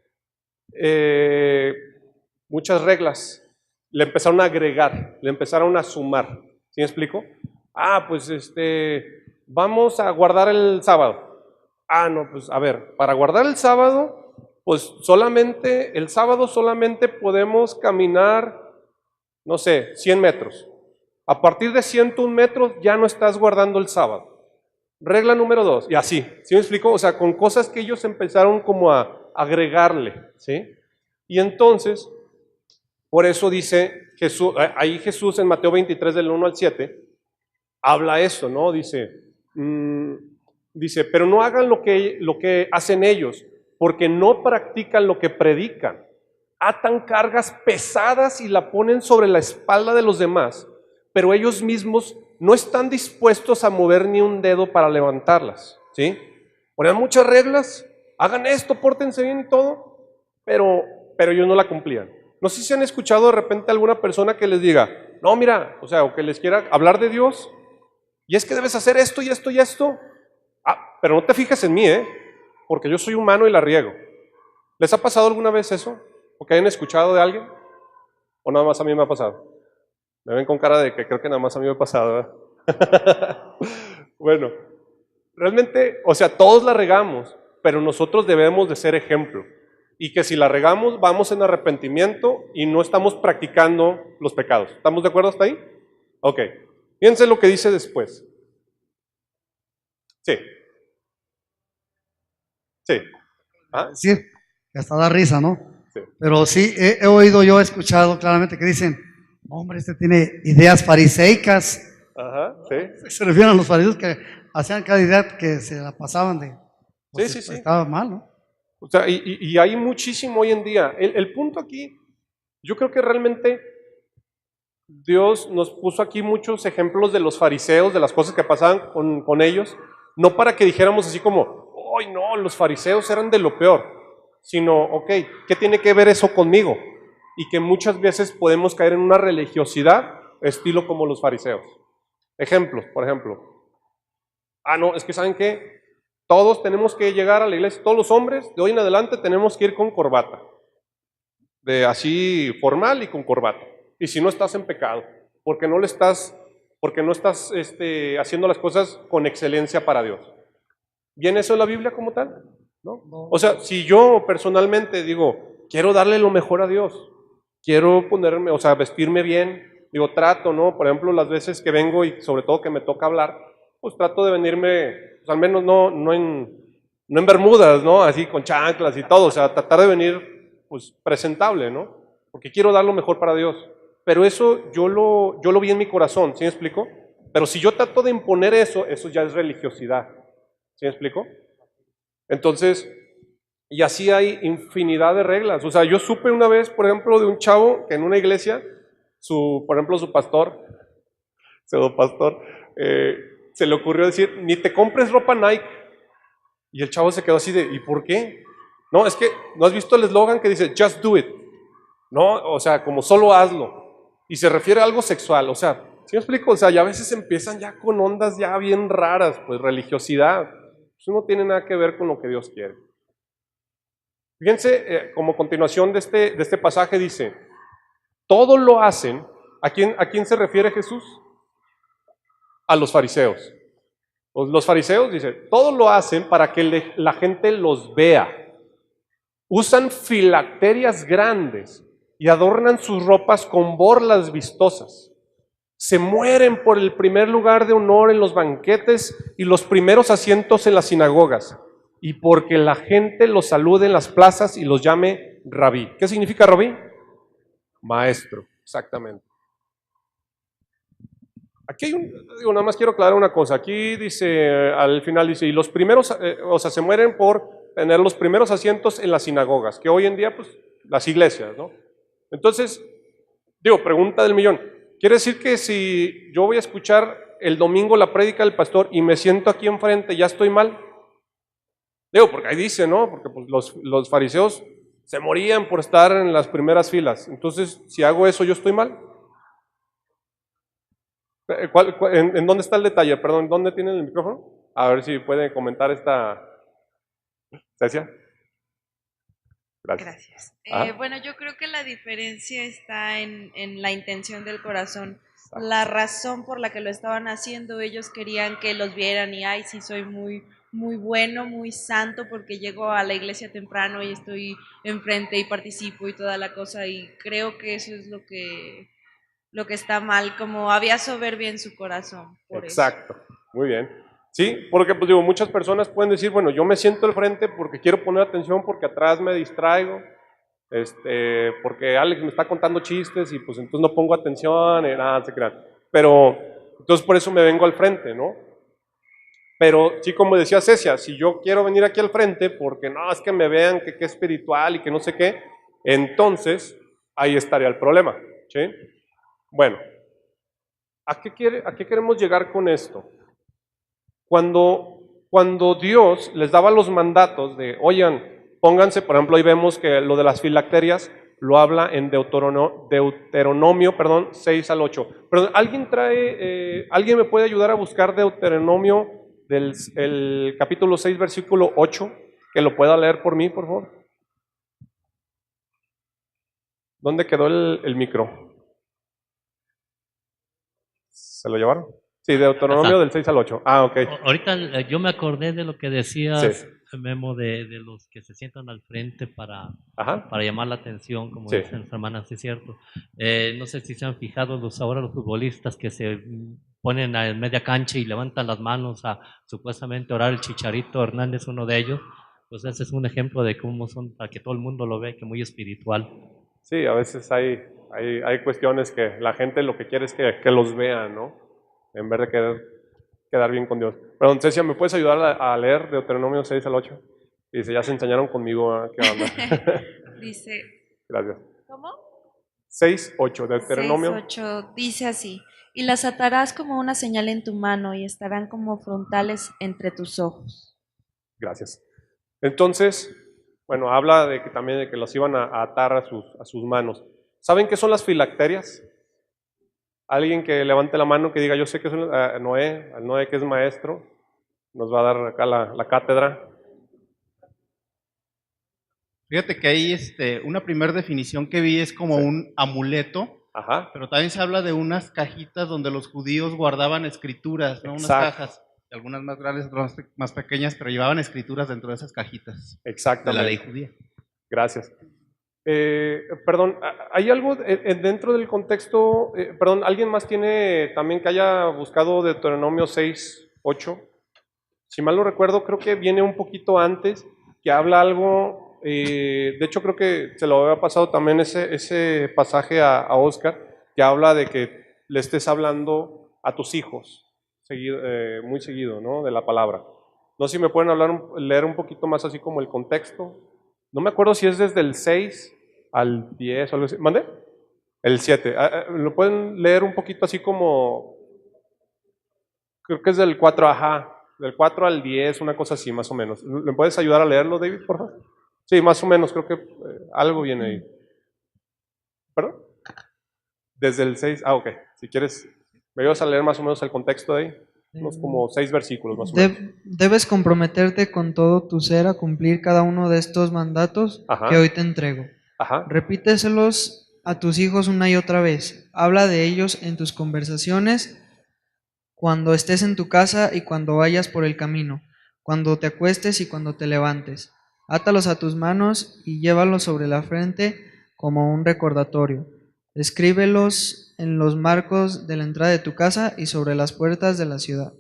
muchas reglas, le empezaron a agregar, le empezaron a sumar. ¿Sí me explico? Pues vamos a guardar el sábado. No, pues a ver, para guardar el sábado, pues el sábado solamente podemos caminar, no sé, 100 metros. A partir de 101 metros ya no estás guardando el sábado. Regla número 2, y así, ¿sí me explico? O sea, con cosas que ellos empezaron como a agregarle, ¿sí? Y entonces, por eso dice Jesús, ahí Jesús en Mateo 23 del 1 al 7, habla eso, ¿no? Dice, pero no hagan lo que hacen ellos, porque no practican lo que predican. Atan cargas pesadas y la ponen sobre la espalda de los demás, pero ellos mismos no están dispuestos a mover ni un dedo para levantarlas, ¿sí? Ponían muchas reglas, hagan esto, pórtense bien y todo, pero ellos no la cumplían. No sé si han escuchado de repente alguna persona que les diga, no, mira, o sea, o que les quiera hablar de Dios, y es que debes hacer esto y esto y esto. Pero no te fijes en mí, porque yo soy humano y la riego. ¿Les ha pasado alguna vez eso? ¿O que hayan escuchado de alguien? ¿O nada más a mí me ha pasado? Me ven con cara de que creo que nada más a mí me ha pasado, ¿verdad? Bueno, realmente, o sea, todos la regamos, pero nosotros debemos de ser ejemplo. Y que si la regamos, vamos en arrepentimiento y no estamos practicando los pecados. ¿Estamos de acuerdo hasta ahí? Ok. Fíjense lo que dice después. Sí. Sí. Sí, hasta da risa, ¿no? Sí. Pero sí, he oído, he escuchado claramente que dicen, hombre, tiene ideas fariseicas. Ajá, sí. Se refieren a los fariseos que hacían cada idea que se la pasaban de... Pues sí. Estaba mal, ¿no? O sea, y hay muchísimo hoy en día. El punto aquí, yo creo que realmente Dios nos puso aquí muchos ejemplos de los fariseos, de las cosas que pasaban con ellos, no para que dijéramos así como, ¡ay no, los fariseos eran de lo peor! Sino, ok, ¿qué tiene que ver eso conmigo? Y que muchas veces podemos caer en una religiosidad estilo como los fariseos. Ejemplos, por ejemplo. No, es que ¿saben qué? Todos tenemos que llegar a la iglesia, todos los hombres, de hoy en adelante tenemos que ir con corbata. De así formal y con corbata. Y si no estás en pecado, porque no estás haciendo las cosas con excelencia para Dios. ¿Viene eso en la Biblia como tal? ¿No? O sea, si yo personalmente digo, quiero darle lo mejor a Dios, quiero ponerme, o sea, vestirme bien, digo, trato, ¿no? Por ejemplo, las veces que vengo y sobre todo que me toca hablar, pues trato de venirme, pues al menos no en bermudas, ¿no? Así con chanclas y todo, o sea, tratar de venir, pues, presentable, ¿no? Porque quiero dar lo mejor para Dios. Pero eso yo lo vi en mi corazón, ¿sí me explico? Pero si yo trato de imponer eso ya es religiosidad, ¿sí me explico? Entonces, y así hay infinidad de reglas. O sea, yo supe una vez, por ejemplo, de un chavo que en una iglesia, por ejemplo, su pastor, pseudopastor, se le ocurrió decir, ni te compres ropa Nike. Y el chavo se quedó así de, ¿y por qué? No, es que, ¿no has visto el eslogan que dice, just do it? No, o sea, como solo hazlo. Y se refiere a algo sexual, o sea, ¿sí me explico? O sea, ya a veces empiezan ya con ondas ya bien raras, pues religiosidad. Eso no tiene nada que ver con lo que Dios quiere. Fíjense, como continuación de este pasaje dice, todo lo hacen, ¿a quién se refiere Jesús? A los fariseos. Los fariseos, dice, todo lo hacen para que la gente los vea. Usan filacterias grandes y adornan sus ropas con borlas vistosas. Se mueren por el primer lugar de honor en los banquetes y los primeros asientos en las sinagogas, y porque la gente los salude en las plazas y los llame rabí. ¿Qué significa rabí? Maestro, exactamente. Aquí hay nada más quiero aclarar una cosa. Aquí dice, al final dice, y los primeros, o sea, se mueren por tener los primeros asientos en las sinagogas, que hoy en día, pues, las iglesias, ¿no? Entonces, pregunta del millón. ¿Quiere decir que si yo voy a escuchar el domingo la prédica del pastor y me siento aquí enfrente, ya estoy mal? Digo, porque ahí dice, ¿no? Porque pues, los fariseos se morían por estar en las primeras filas. Entonces, si hago eso, ¿yo estoy mal? ¿En dónde está el detalle? Perdón, ¿dónde tienen el micrófono? A ver si pueden comentar esta... Cecia. Gracias. Bueno, yo creo que la diferencia está en la intención del corazón. La razón por la que lo estaban haciendo, ellos querían que los vieran y, ay, sí, soy muy, muy bueno, muy santo, porque llego a la iglesia temprano y estoy enfrente y participo y toda la cosa, y creo que eso es lo que está mal, como había soberbia en su corazón. Exacto, muy bien. Sí, porque pues digo, muchas personas pueden decir, bueno, yo me siento al frente porque quiero poner atención, porque atrás me distraigo, porque Alex me está contando chistes y pues entonces no pongo atención, y nada, se crean. Pero entonces por eso me vengo al frente, ¿no? Pero sí, como decía Cecia, si yo quiero venir aquí al frente porque no, es que me vean que espiritual y que no sé qué, entonces ahí estaría el problema, ¿sí? Bueno, ¿a qué queremos llegar con esto? Cuando Dios les daba los mandatos de, oigan, pónganse, por ejemplo, ahí vemos que lo de las filacterias lo habla en Deuteronomio, 6 al 8. Perdón, ¿alguien me puede ayudar a buscar Deuteronomio el capítulo 6, versículo 8? Que lo pueda leer por mí, por favor. ¿Dónde quedó el micro? ¿Se lo llevaron? Sí, Deuteronomio del 6 al 8. Ah, ok. Ahorita yo me acordé de lo que decías, Sí. Memo, de los que se sientan al frente para llamar la atención, como Sí. dicen las hermanas, sí es cierto. No sé si se han fijado ahora los futbolistas que se ponen a media cancha y levantan las manos a supuestamente orar. El Chicharito Hernández, uno de ellos. Pues ese es un ejemplo de cómo son, para que todo el mundo lo vea, que muy espiritual. Sí, a veces hay cuestiones que la gente lo que quiere es que los vean, ¿no? En vez de quedar bien con Dios. Perdón, Cecia, ¿me puedes ayudar a leer Deuteronomio 6 al 8? Dice, ya se enseñaron conmigo, ¿eh? ¿Qué onda? Dice, gracias. ¿cómo? 6, 8, Deuteronomio. 6:8 dice así: y las atarás como una señal en tu mano y estarán como frontales entre tus ojos. Gracias. Entonces, bueno, habla de que también de que los iban a atar a sus manos. ¿Saben qué son las filacterias? Alguien que levante la mano que diga, yo sé que es Noé, al Noé que es maestro, nos va a dar acá la cátedra. Fíjate que ahí una primera definición que vi es como un amuleto, pero también se habla de unas cajitas donde los judíos guardaban escrituras, ¿no? Unas cajas, algunas más grandes, otras más pequeñas, pero llevaban escrituras dentro de esas cajitas. Exactamente. De la ley judía. Gracias. Perdón, ¿hay algo dentro del contexto? Perdón, ¿alguien más tiene también que haya buscado Deuteronomio 6, 8? Si mal no recuerdo, creo que viene un poquito antes, que habla algo, de hecho creo que se lo había pasado también ese pasaje a Oscar, que habla de que le estés hablando a tus hijos, muy seguido, ¿no? De la palabra. No sé si me pueden leer un poquito más así como el contexto. No me acuerdo si es desde el 6 al 10 o algo así. ¿Mande? El 7. ¿Lo pueden leer un poquito así como, creo que es del 4, del 4 al 10, una cosa así, más o menos. ¿Me puedes ayudar a leerlo, David, por favor? Sí, más o menos, creo que algo viene ahí. ¿Perdón? Desde el 6, ok. Si quieres, ¿me ayudas a leer más o menos el contexto de ahí? Unos como 6 versículos, más o menos. Debes comprometerte con todo tu ser a cumplir cada uno de estos mandatos que hoy te entrego. Repíteselos a tus hijos una y otra vez. Habla de ellos en tus conversaciones, cuando estés en tu casa y cuando vayas por el camino, cuando te acuestes y cuando te levantes. Átalos a tus manos y llévalos sobre la frente como un recordatorio. Escríbelos en los marcos de la entrada de tu casa y sobre las puertas de la ciudad.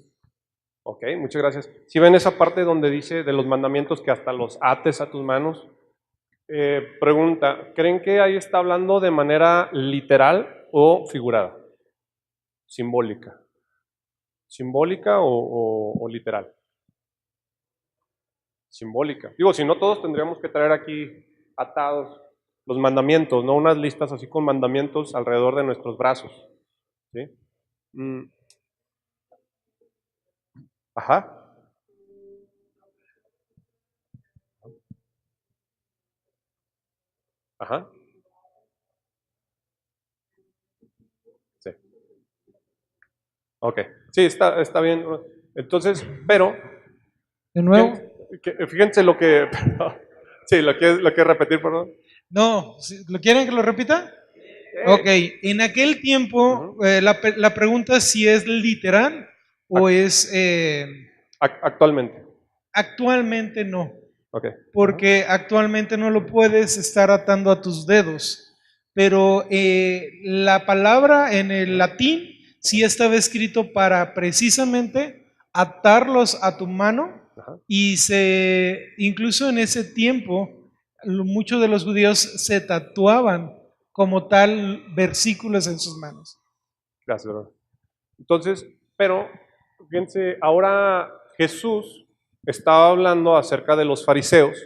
Ok, muchas gracias. Si ven esa parte donde dice de los mandamientos que hasta los ates a tus manos, pregunta, ¿creen que ahí está hablando de manera literal o figurada? Simbólica. ¿Simbólica o literal? Simbólica. Digo, si no todos tendríamos que traer aquí atados los mandamientos, ¿no? Unas listas así con mandamientos alrededor de nuestros brazos. ¿Sí? Ajá. Ajá. Sí. Ok. Sí, está bien. Entonces, pero... ¿De nuevo? Fíjense lo que... Sí, lo que repetir, perdón. No, ¿lo quieren que lo repita? Ok, en aquel tiempo, la pregunta es si es literal o es... Actualmente. Actualmente no. Okay. Porque actualmente no lo puedes estar atando a tus dedos. Pero la palabra en el latín sí estaba escrito para precisamente atarlos a tu mano. Y incluso en ese tiempo, muchos de los judíos se tatuaban como tal versículos en sus manos. Gracias, bro. Entonces, pero, fíjense, ahora Jesús estaba hablando acerca de los fariseos,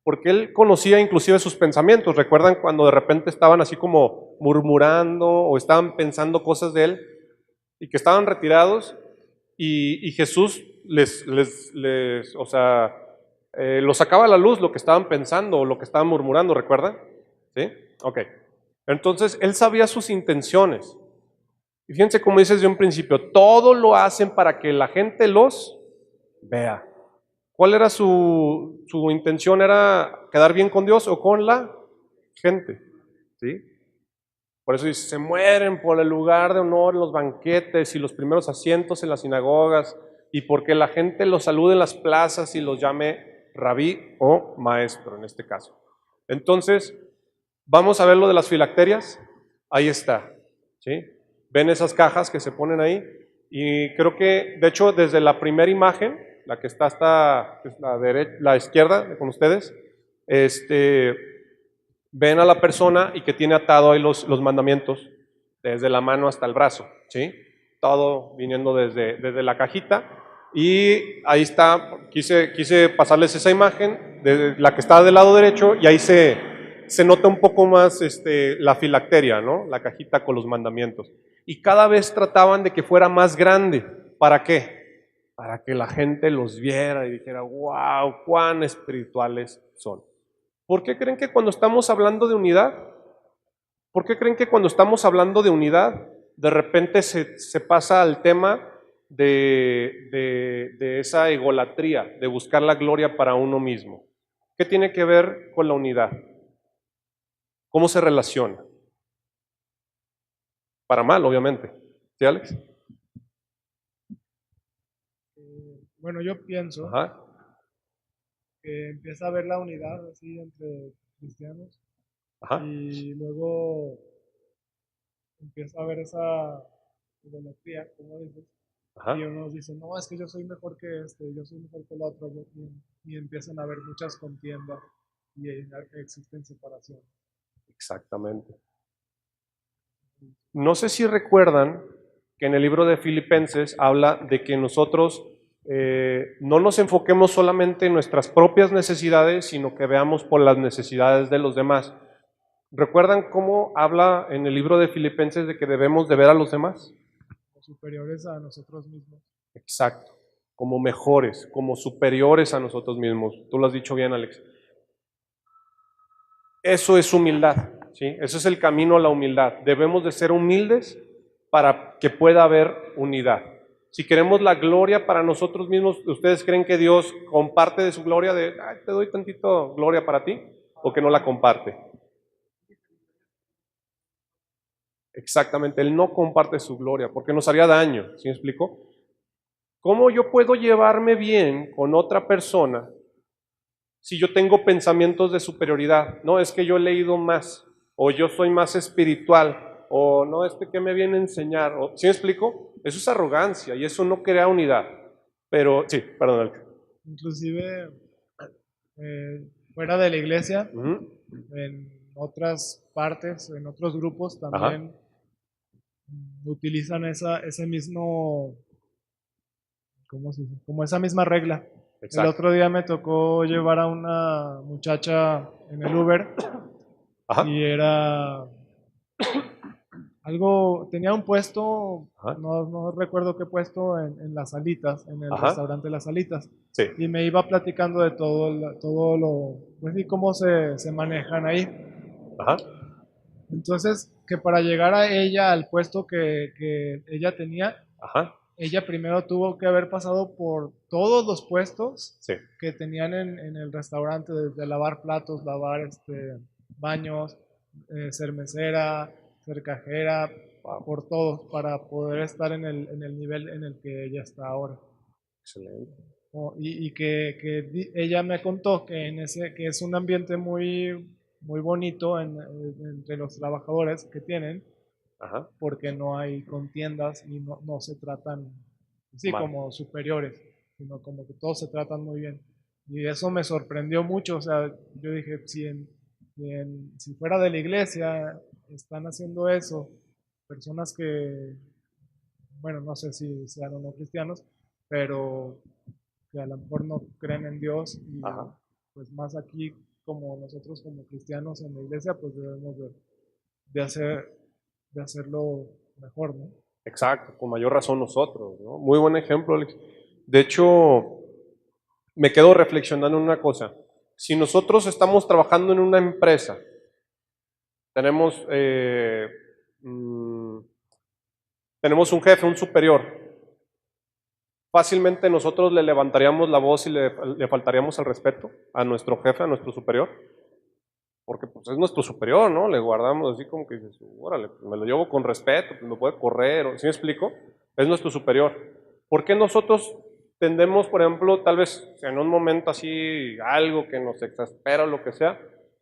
porque él conocía inclusive sus pensamientos. ¿Recuerdan cuando de repente estaban así como murmurando o estaban pensando cosas de él y que estaban retirados? Y Jesús o sea, lo sacaba a la luz lo que estaban pensando o lo que estaban murmurando, ¿recuerdan? ¿Sí? Ok. Entonces, él sabía sus intenciones. Y fíjense cómo dice desde un principio, todo lo hacen para que la gente los vea. ¿Cuál era su intención? ¿Era quedar bien con Dios o con la gente? ¿Sí? Por eso dice, se mueren por el lugar de honor en los banquetes y los primeros asientos en las sinagogas y porque la gente los salude en las plazas y los llame rabí o maestro en este caso. Entonces, vamos a ver lo de las filacterias. Ahí está. ¿Sí? ¿Ven esas cajas que se ponen ahí? Y creo que, de hecho, desde la primera imagen, la que está hasta la izquierda con ustedes, ven a la persona y que tiene atado ahí los mandamientos, desde la mano hasta el brazo, ¿sí? Todo viniendo desde la cajita. Y ahí está, quise pasarles esa imagen, de la que está del lado derecho, y ahí se nota un poco más la filacteria, ¿no? La cajita con los mandamientos. Y cada vez trataban de que fuera más grande. ¿Para qué? Para que la gente los viera y dijera, wow, cuán espirituales son. ¿Por qué creen que cuando estamos hablando de unidad, de repente se pasa al tema de esa egolatría, de buscar la gloria para uno mismo? ¿Qué tiene que ver con la unidad? ¿Cómo se relaciona? Para mal, obviamente. ¿Sí, Alex? Bueno, yo pienso que empieza a haber la unidad así entre cristianos y luego empieza a haber esa idolatría, como dices, y unos dicen, no, es que yo soy mejor que yo soy mejor que el otro, y empiezan a haber muchas contiendas y existen separaciones. Exactamente. No sé si recuerdan que en el libro de Filipenses habla de que nosotros no nos enfoquemos solamente en nuestras propias necesidades, sino que veamos por las necesidades de los demás. ¿Recuerdan cómo habla en el libro de Filipenses de que debemos de ver a los demás? Superiores a nosotros mismos. Exacto, como mejores, como superiores a nosotros mismos. Tú lo has dicho bien, Alex. Eso es humildad, ¿sí? Eso es el camino a la humildad. Debemos de ser humildes para que pueda haber unidad. Si queremos la gloria para nosotros mismos, ¿ustedes creen que Dios comparte de su gloria? Te doy tantito gloria para ti, ¿o que no la comparte? Exactamente, Él no comparte su gloria porque nos haría daño, ¿sí me explico? ¿Cómo yo puedo llevarme bien con otra persona si yo tengo pensamientos de superioridad? No, es que yo he leído más, o yo soy más espiritual, o no, que me viene a enseñar, ¿sí me explico? Eso es arrogancia y eso no crea unidad. Pero, sí, perdón. Inclusive, fuera de la iglesia, en otras partes, en otros grupos también utilizan ese mismo, ¿cómo se dice? Como esa misma regla. Exacto. El otro día me tocó llevar a una muchacha en el Uber y era algo, tenía un puesto, no recuerdo qué puesto, en las salitas, en el restaurante Las Salitas. Sí. Y me iba platicando de todo lo, pues sí, cómo se manejan ahí. Ajá. Entonces, que para llegar a ella, al puesto que ella tenía, Ajá. ella primero tuvo que haber pasado por todos los puestos Sí. que tenían en el restaurante, desde lavar platos, lavar baños, ser mesera, ser cajera, por todo, para poder estar en el nivel en el que ella está ahora. Excelente. Y que ella me contó que que es un ambiente muy, muy bonito entre los trabajadores que tienen, Ajá. porque no hay contiendas y no se tratan así como superiores, sino como que todos se tratan muy bien. Y eso me sorprendió mucho, o sea, yo dije, si fuera de la iglesia están haciendo eso, personas que, bueno, no sé si sean o no cristianos, pero que a lo mejor no creen en Dios y pues más aquí como nosotros como cristianos en la iglesia pues debemos de hacerlo mejor, ¿no? Exacto, con mayor razón nosotros, ¿no? Muy buen ejemplo, Alex. De hecho, me quedo reflexionando en una cosa. Si nosotros estamos trabajando en una empresa, tenemos un jefe, un superior, fácilmente nosotros le levantaríamos la voz y le faltaríamos el respeto a nuestro jefe, a nuestro superior, porque pues es nuestro superior, ¿no? Le guardamos así como que dices, órale, pues me lo llevo con respeto, pues me puede correr, ¿sí me explico? Es nuestro superior. ¿Por qué nosotros tendemos, por ejemplo, tal vez en un momento así, algo que nos exaspera o lo que sea,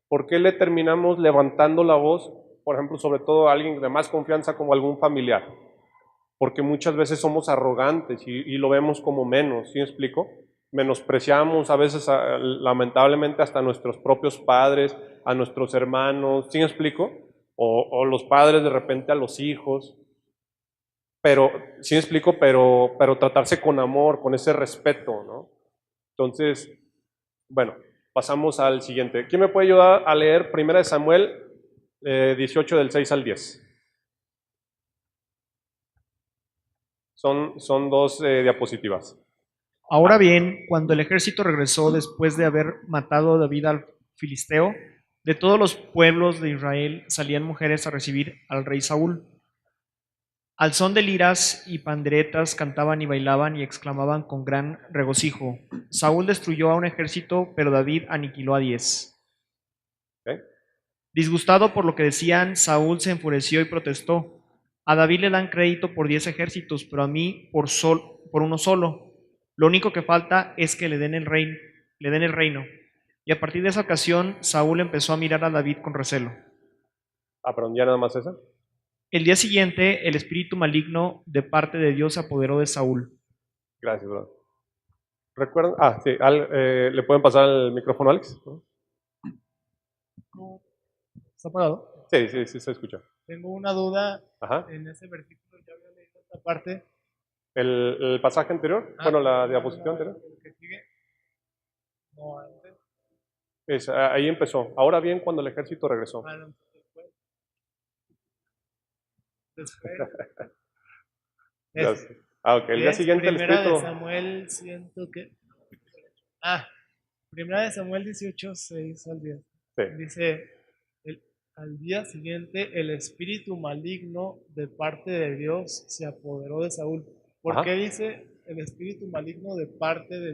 por qué le terminamos levantando la voz, por ejemplo, sobre todo a alguien de más confianza como algún familiar? Porque muchas veces somos arrogantes y lo vemos como menos, ¿sí me explico? Menospreciamos a veces, lamentablemente, hasta a nuestros propios padres, a nuestros hermanos, ¿sí me explico? O los padres de repente a los hijos. Pero, ¿sí me explico? Pero tratarse con amor, con ese respeto, ¿no? Entonces, bueno, pasamos al siguiente. ¿Quién me puede ayudar a leer 1 Samuel 18 del 6 al 10? Son dos diapositivas. Ahora bien, cuando el ejército regresó después de haber matado a David al filisteo, de todos los pueblos de Israel salían mujeres a recibir al rey Saúl. Al son de liras y panderetas cantaban y bailaban y exclamaban con gran regocijo: Saúl destruyó a un ejército, pero David aniquiló a 10. ¿Okay? Disgustado por lo que decían, Saúl se enfureció y protestó: a David le dan crédito por 10 ejércitos, pero a mí por uno solo. Lo único que falta es que le den el reino. Y a partir de esa ocasión, Saúl empezó a mirar a David con recelo. Perdón, ¿ya nada más esa? El día siguiente, el espíritu maligno de parte de Dios se apoderó de Saúl. Gracias, brother. ¿Recuerdan? Sí, ¿le pueden pasar el micrófono a Alex? ¿Está apagado? Sí, se escucha. Tengo una duda. Ajá. En ese versículo ya había leído esta parte. ¿El pasaje anterior? Bueno, la diapositiva anterior. El que sigue. No, antes. Ahí empezó. Ahora bien, cuando el ejército regresó. Después. Ok, el día siguiente el Primera espíritu. de Samuel, siento que. Primera de Samuel 18, 6 al 10. Sí. Dice: al día siguiente, el espíritu maligno de parte de Dios se apoderó de Saúl. ¿Por qué dice el espíritu maligno de parte de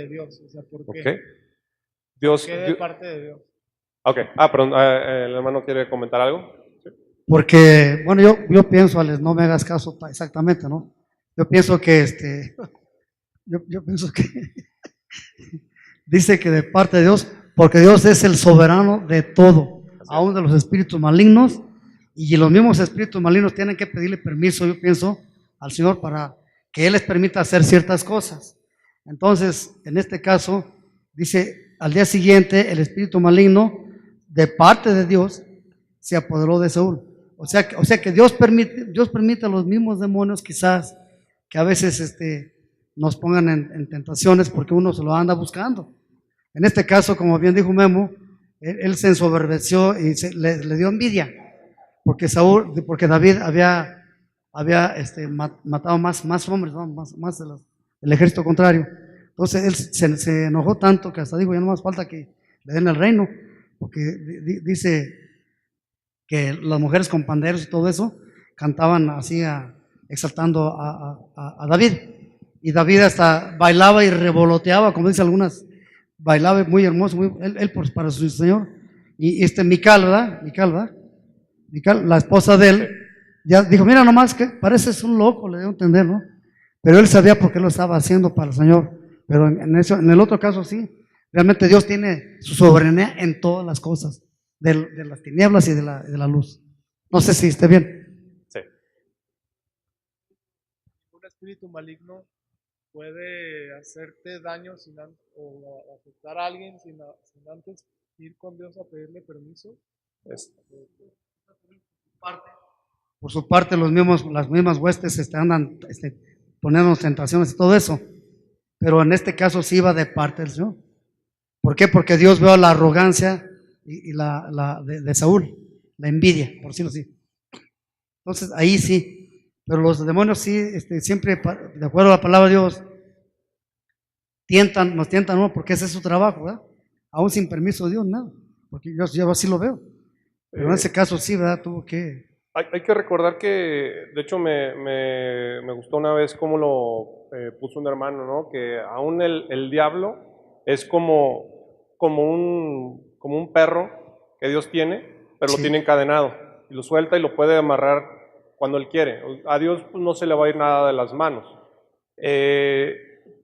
Dios? O sea, ¿por qué? Okay. ¿Por qué de parte de Dios? Ok. Perdón, ¿el hermano quiere comentar algo? ¿Sí? Porque, bueno, yo pienso, Alex, no me hagas caso exactamente, ¿no? Yo pienso que yo pienso que dice que de parte de Dios, porque Dios es el soberano de todo, aún de los espíritus malignos, y los mismos espíritus malignos tienen que pedirle permiso, yo pienso, al Señor para que Él les permita hacer ciertas cosas. Entonces, en este caso, dice, al día siguiente, el espíritu maligno de parte de Dios se apoderó de Saúl. O sea que Dios permite a los mismos demonios quizás que a veces nos pongan en tentaciones porque uno se lo anda buscando. En este caso, como bien dijo Memo, él se ensoberbeció y le dio envidia porque David había matado más hombres, ¿no? más del ejército contrario. Entonces él se enojó tanto que hasta dijo, ya no más falta que le den el reino. porque dice que las mujeres con panderos y todo eso cantaban así, exaltando a David. Y David hasta bailaba y revoloteaba, como dicen algunas, bailaba muy hermoso, él para su Señor. Y Mical, ¿verdad? Mical, la esposa de él, ya dijo, mira nomás que pareces un loco, le dio a entender, ¿no? Pero él sabía por qué lo estaba haciendo para el Señor. Pero en el otro caso sí, realmente Dios tiene su soberanía en todas las cosas, de las tinieblas y de la luz. No sé si esté bien. Sí. Un espíritu maligno puede hacerte daño o afectar a alguien sin antes ir con Dios a pedirle permiso. Por su parte, las mismas huestes andan poniendo tentaciones y todo eso. Pero en este caso sí iba de parte del Señor. ¿Por qué? Porque Dios vio la arrogancia y de Saúl, la envidia, por decirlo así. Entonces ahí sí. Pero los demonios sí, siempre, de acuerdo a la palabra de Dios, nos tientan, ¿no? Porque ese es su trabajo, ¿verdad? Aún sin permiso de Dios, nada. Porque yo así lo veo. Pero en ese caso sí, ¿verdad? Tuvo que... Hay que recordar que, de hecho, me gustó una vez cómo lo puso un hermano, ¿no? Que aún el diablo es como un perro que Dios tiene, pero lo tiene encadenado. Y lo suelta y lo puede amarrar cuando Él quiere. A Dios pues, no se le va a ir nada de las manos.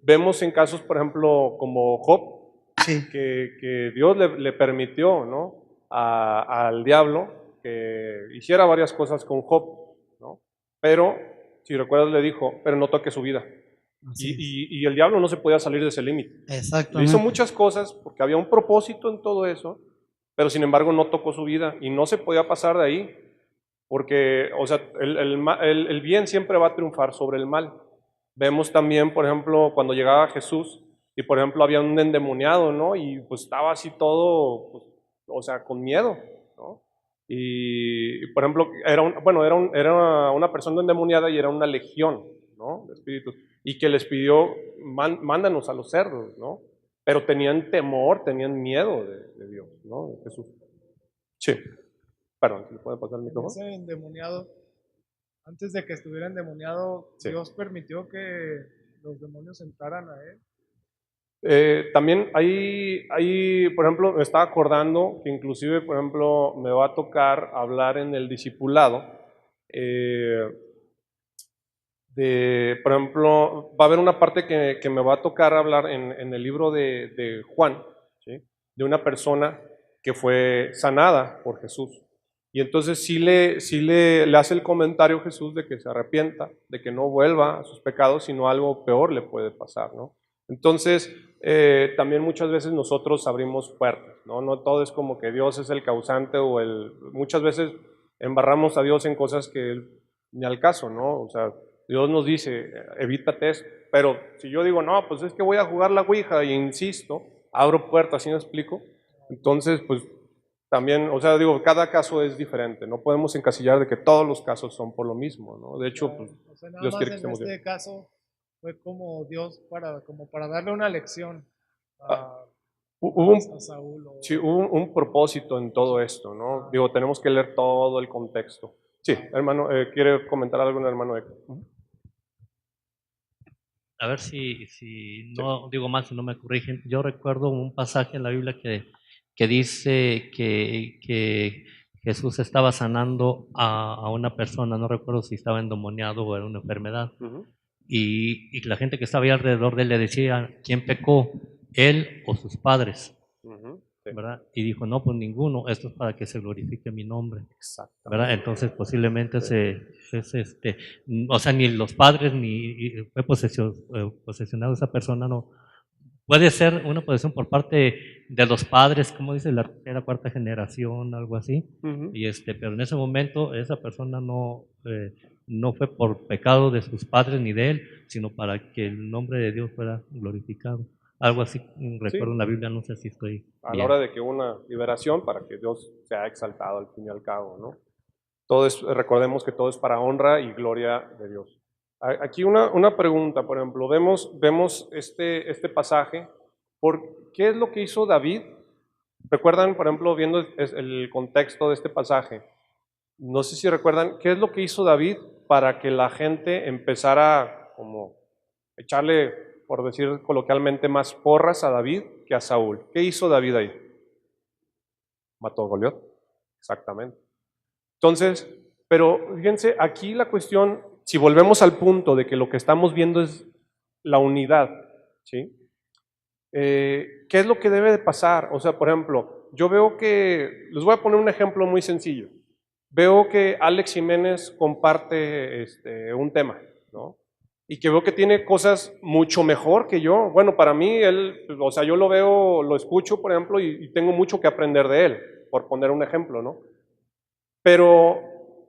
Vemos en casos, por ejemplo, como Job, que Dios le permitió, ¿no? Al diablo que hiciera varias cosas con Job, ¿no? Pero, si recuerdas, le dijo, pero no toque su vida. Y el diablo no se podía salir de ese límite. Exactamente. Hizo muchas cosas porque había un propósito en todo eso, pero sin embargo no tocó su vida y no se podía pasar de ahí, porque, o sea, el bien siempre va a triunfar sobre el mal. Vemos también, por ejemplo, cuando llegaba Jesús y, por ejemplo, había un endemoniado, ¿no? Y pues estaba así todo, pues, o sea, con miedo, ¿no? Y por ejemplo, era una persona endemoniada y era una legión, ¿no? De espíritus. Y que les pidió, mándanos a los cerdos, ¿no? Pero tenían temor, tenían miedo de Dios, ¿no? De Jesús. Sí. Perdón, ¿se le puede pasar el micrófono? Ese endemoniado, antes de que estuviera endemoniado, Dios permitió que los demonios entraran a él. También hay, por ejemplo, me estaba acordando que inclusive, por ejemplo, me va a tocar hablar en el discipulado por ejemplo, va a haber una parte que me va a tocar hablar en el libro de Juan, ¿sí? De una persona que fue sanada por Jesús. Y entonces sí le hace el comentario Jesús de que se arrepienta, de que no vuelva a sus pecados, sino algo peor le puede pasar, ¿no? Entonces, también muchas veces nosotros abrimos puertas, ¿no? No todo es como que Dios es el causante muchas veces embarramos a Dios en cosas que ni al caso, ¿no? O sea, Dios nos dice, evítate esto, pero si yo digo, no, pues es que voy a jugar la ouija y insisto, abro puertas, ¿sí me explico? Entonces, pues también, o sea, digo, cada caso es diferente, no podemos encasillar de que todos los casos son por lo mismo, ¿no? De hecho, pues, O sea, nada Dios más quiere que en estemos este bien. caso fue como Dios como para darle una lección a Saúl. Sí, hubo un propósito en todo esto, ¿no? Digo, tenemos que leer todo el contexto. Sí, hermano, ¿quiere comentar algo el hermano Héctor? A ver si no digo mal, si no me corrigen. Yo recuerdo un pasaje en la Biblia que dice que Jesús estaba sanando a una persona, no recuerdo si estaba endemoniado o era una enfermedad. Y la gente que estaba ahí alrededor de él le decía, ¿quién pecó? ¿Él o sus padres? ¿Verdad? Y dijo, no, pues ninguno, esto es para que se glorifique mi nombre. ¿Verdad? Entonces posiblemente o sea, ni los padres ni fue posesionado esa persona, no. Puede ser una posesión por parte de los padres, como dice, la tercera, cuarta generación, algo así. Pero en ese momento esa persona no fue por pecado de sus padres ni de él, sino para que el nombre de Dios fuera glorificado. Algo así, recuerdo en la Biblia, no sé si estoy a bien. La hora de que hubo una liberación para que Dios sea exaltado al fin y al cabo, ¿no? Recordemos que todo es para honra y gloria de Dios. Aquí una pregunta, por ejemplo, vemos este pasaje, ¿qué es lo que hizo David ¿Recuerdan, por ejemplo, viendo el contexto de este pasaje? No sé si recuerdan, ¿qué es lo que hizo David para que la gente empezara como echarle, por decir coloquialmente, más porras a David que a Saúl? ¿Qué hizo David ahí? Mató a Goliat, exactamente. Entonces, pero fíjense, aquí la cuestión, si volvemos al punto de que lo que estamos viendo es la unidad, ¿sí? ¿Qué es lo que debe de pasar? O sea, por ejemplo, yo veo que, les voy a poner un ejemplo muy sencillo. Veo que Alex Jiménez comparte un tema, ¿no? Y que veo que tiene cosas mucho mejor que yo. Bueno, para mí, él, o sea, yo lo veo, lo escucho, por ejemplo, y tengo mucho que aprender de él, por poner un ejemplo, ¿no? Pero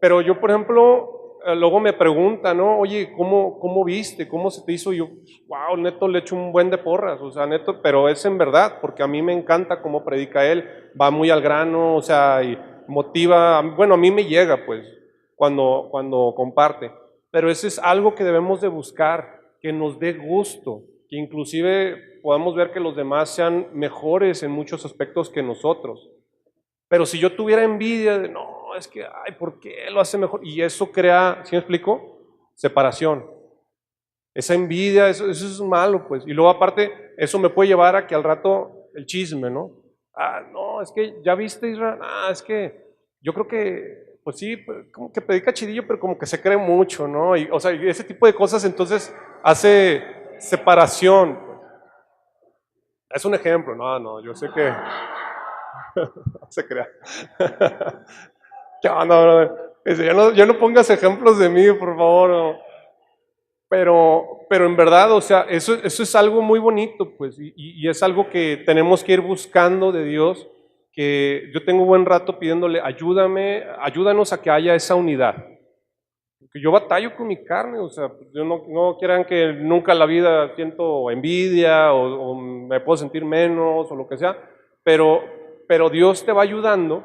yo, por ejemplo, luego me pregunta, ¿no? Oye, ¿cómo viste? ¿Cómo se te hizo? Y yo, wow, neto, le echo un buen de porras, o sea, neto, pero es en verdad, porque a mí me encanta cómo predica él, va muy al grano, o sea, y motiva, bueno, a mí me llega, pues, cuando comparte, pero eso es algo que debemos de buscar, que nos dé gusto, que inclusive podamos ver que los demás sean mejores en muchos aspectos que nosotros. Pero si yo tuviera envidia de, no, es que, ay, ¿por qué lo hace mejor? Y eso crea, ¿sí me explico? Separación. Esa envidia, eso es malo, pues. Y luego aparte, eso me puede llevar a que al rato el chisme, ¿no? Ah, no, es que, ¿ya viste, Israel? Ah, es que yo creo que, pues sí, como que predica chidillo, pero como que se cree mucho, ¿no? Y, o sea, ese tipo de cosas entonces hace separación. Es un ejemplo, no, yo sé que... no se crea. Ya no pongas ejemplos de mí, por favor. No. Pero en verdad, o sea, eso es algo muy bonito, pues, y es algo que tenemos que ir buscando de Dios, que yo tengo buen rato pidiéndole, ayúdanos a que haya esa unidad. Porque yo batallo con mi carne, o sea, yo no quieran que nunca en la vida siento envidia o me puedo sentir menos o lo que sea, pero Dios te va ayudando,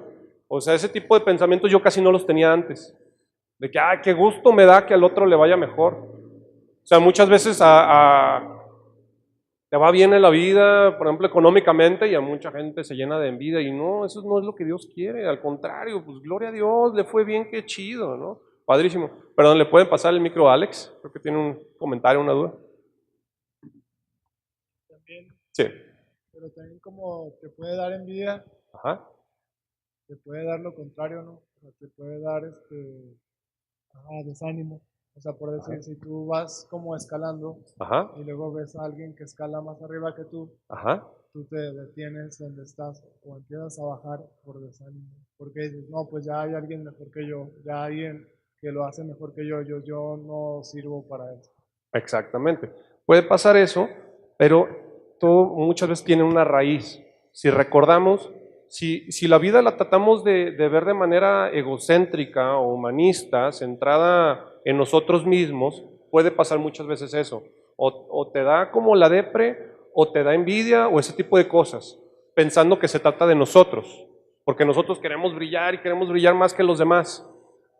o sea, ese tipo de pensamientos yo casi no los tenía antes, de que, qué gusto me da que al otro le vaya mejor. O sea, muchas veces te va bien en la vida, por ejemplo, económicamente, y a mucha gente se llena de envidia, y no, eso no es lo que Dios quiere, al contrario, pues gloria a Dios, le fue bien, qué chido, ¿no? Padrísimo. Perdón, ¿le pueden pasar el micro a Alex? Creo que tiene un comentario, una duda. También, sí. Pero también como te puede dar envidia, Ajá. te puede dar lo contrario, ¿no? O sea, te puede dar desánimo. O sea, por decir, si tú vas como escalando y luego ves a alguien que escala más arriba que tú, tú te detienes donde estás o empiezas a bajar por desánimo. Porque dices, no, pues ya hay alguien mejor que yo, ya hay alguien que lo hace mejor que yo no sirvo para eso. Exactamente. Puede pasar eso, pero todo muchas veces tiene una raíz. Si recordamos, si la vida la tratamos de ver de manera egocéntrica o humanista, centrada en nosotros mismos, puede pasar muchas veces eso. O te da como la depre, o te da envidia, o ese tipo de cosas, pensando que se trata de nosotros, porque nosotros queremos brillar y queremos brillar más que los demás.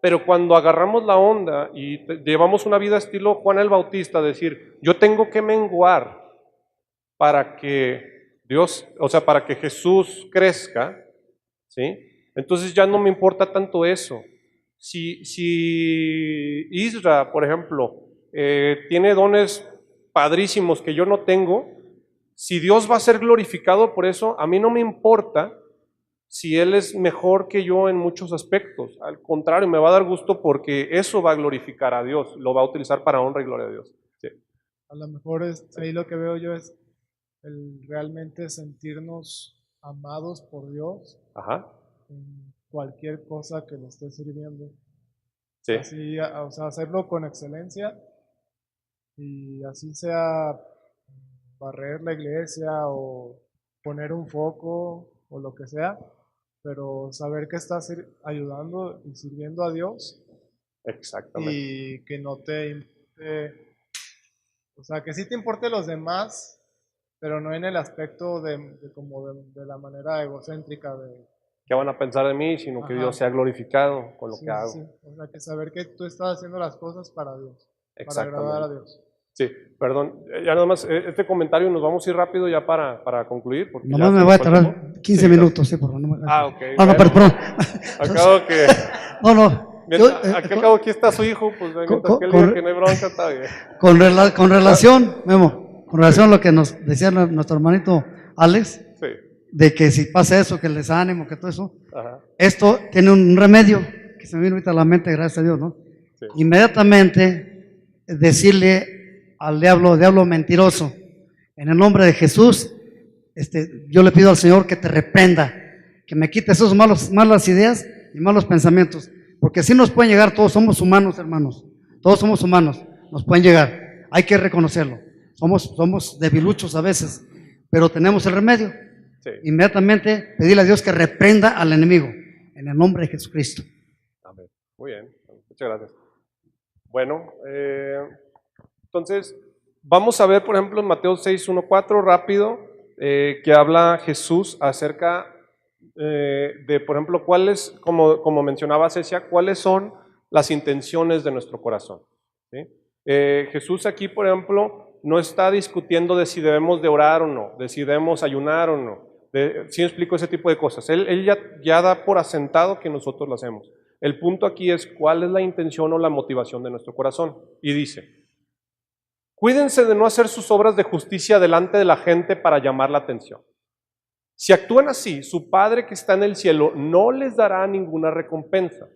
Pero cuando agarramos la onda y llevamos una vida estilo Juan el Bautista, decir, yo tengo que menguar para que Dios, o sea, para que Jesús crezca, ¿sí? Entonces ya no me importa tanto eso. Si Isra, por ejemplo, tiene dones padrísimos que yo no tengo, si Dios va a ser glorificado por eso, a mí no me importa si Él es mejor que yo en muchos aspectos. Al contrario, me va a dar gusto porque eso va a glorificar a Dios, lo va a utilizar para honra y gloria a Dios. Sí. A lo mejor ahí lo que veo yo es el realmente sentirnos amados por Dios en cualquier cosa que le esté sirviendo. Sí. Así, o sea, hacerlo con excelencia y así sea barrer la iglesia o poner un foco o lo que sea, pero saber que estás ayudando y sirviendo a Dios. Exactamente. Y que no te importe, o sea, que sí te importe los demás, pero no en el aspecto de la manera egocéntrica de qué van a pensar de mí, sino que Dios sea glorificado con lo que hago. Sí. O sea, que saber que tú estás haciendo las cosas para Dios, para agradar a Dios. Sí, perdón, ya nada más, este comentario nos vamos a ir rápido ya para concluir. Porque Nomás me voy a tardar 15 minutos, sí, por favor. Ah, ok. No, no, perdón. Acabo que... No, no. Aquí acabo aquí está su hijo, pues mientras que él diga que no hay bronca, está bien. Con relación, Memo, con relación a lo que nos decía nuestro hermanito Alex, sí, de que si pasa eso, que el desánimo, que todo eso, ajá, esto tiene un remedio, que se me vino ahorita a la mente, gracias a Dios, ¿no? sí. Inmediatamente decirle al diablo mentiroso, en el nombre de Jesús, yo le pido al Señor que te reprenda, que me quite esas malas ideas y malos pensamientos, porque si nos pueden llegar, todos somos humanos, hermanos, todos somos humanos, nos pueden llegar, hay que reconocerlo, somos debiluchos a veces, pero tenemos el remedio. Sí. Inmediatamente pedirle a Dios que reprenda al enemigo, en el nombre de Jesucristo. Amén. Muy bien, muchas gracias. Bueno, entonces, vamos a ver, por ejemplo, en Mateo 6:1-4, rápido, que habla Jesús acerca de, por ejemplo, cuáles, como mencionaba Cecia, cuáles son las intenciones de nuestro corazón. ¿Sí? Jesús aquí, por ejemplo, no está discutiendo de si debemos de orar o no, de si debemos ayunar o no. ¿Sí me explico ese tipo de cosas? Él ya da por asentado que nosotros lo hacemos. El punto aquí es cuál es la intención o la motivación de nuestro corazón. Y dice, cuídense de no hacer sus obras de justicia delante de la gente para llamar la atención. Si actúan así, su Padre que está en el cielo no les dará ninguna recompensa.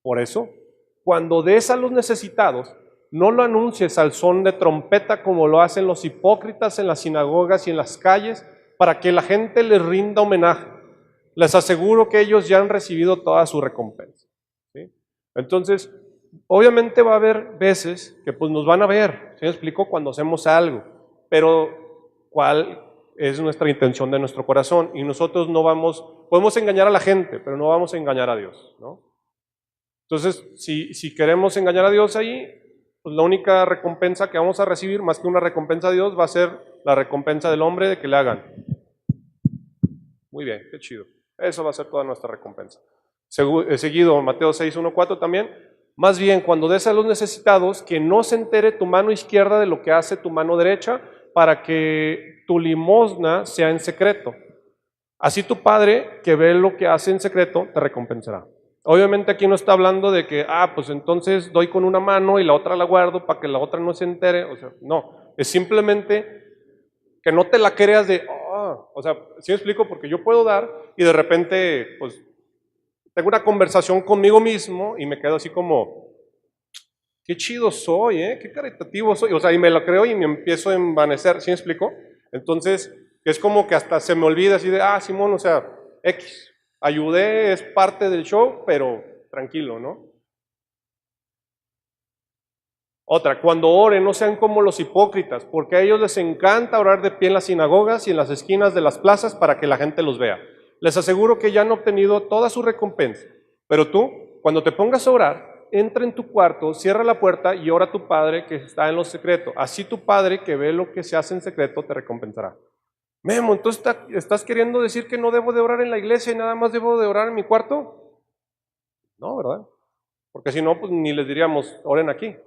Por eso, cuando des a los necesitados, no lo anuncies al son de trompeta como lo hacen los hipócritas en las sinagogas y en las calles, para que la gente les rinda homenaje. Les aseguro que ellos ya han recibido toda su recompensa. ¿Sí? Entonces, obviamente va a haber veces que pues nos van a ver, ¿sí me explico? Cuando hacemos algo, pero ¿cuál es nuestra intención de nuestro corazón? Y nosotros podemos engañar a la gente, pero no vamos a engañar a Dios, ¿no? Entonces, si queremos engañar a Dios ahí, pues la única recompensa que vamos a recibir, más que una recompensa de Dios, va a ser la recompensa del hombre de que le hagan. Muy bien, qué chido. Eso va a ser toda nuestra recompensa. Seguido, Mateo 6:1-4 también. Más bien, cuando des a los necesitados, que no se entere tu mano izquierda de lo que hace tu mano derecha, para que tu limosna sea en secreto. Así tu Padre, que ve lo que hace en secreto, te recompensará. Obviamente aquí no está hablando de que, pues entonces doy con una mano y la otra la guardo para que la otra no se entere. O sea, no, es simplemente que no te la creas de, o sea, ¿sí me explico? Porque yo puedo dar y de repente, pues, tengo una conversación conmigo mismo y me quedo así como, qué chido soy, qué caritativo soy. O sea, y me lo creo y me empiezo a envanecer, ¿sí me explico? Entonces, es como que hasta se me olvida así de, Simón, o sea, X. Ayudé, es parte del show, pero tranquilo, ¿no? Otra, cuando oren, no sean como los hipócritas, porque a ellos les encanta orar de pie en las sinagogas y en las esquinas de las plazas para que la gente los vea. Les aseguro que ya han obtenido toda su recompensa. Pero tú, cuando te pongas a orar, entra en tu cuarto, cierra la puerta y ora a tu Padre que está en lo secreto. Así tu Padre que ve lo que se hace en secreto te recompensará. Memo, entonces ¿estás queriendo decir que no debo de orar en la iglesia y nada más debo de orar en mi cuarto? No, ¿verdad? Porque si no, pues ni les diríamos, oren aquí.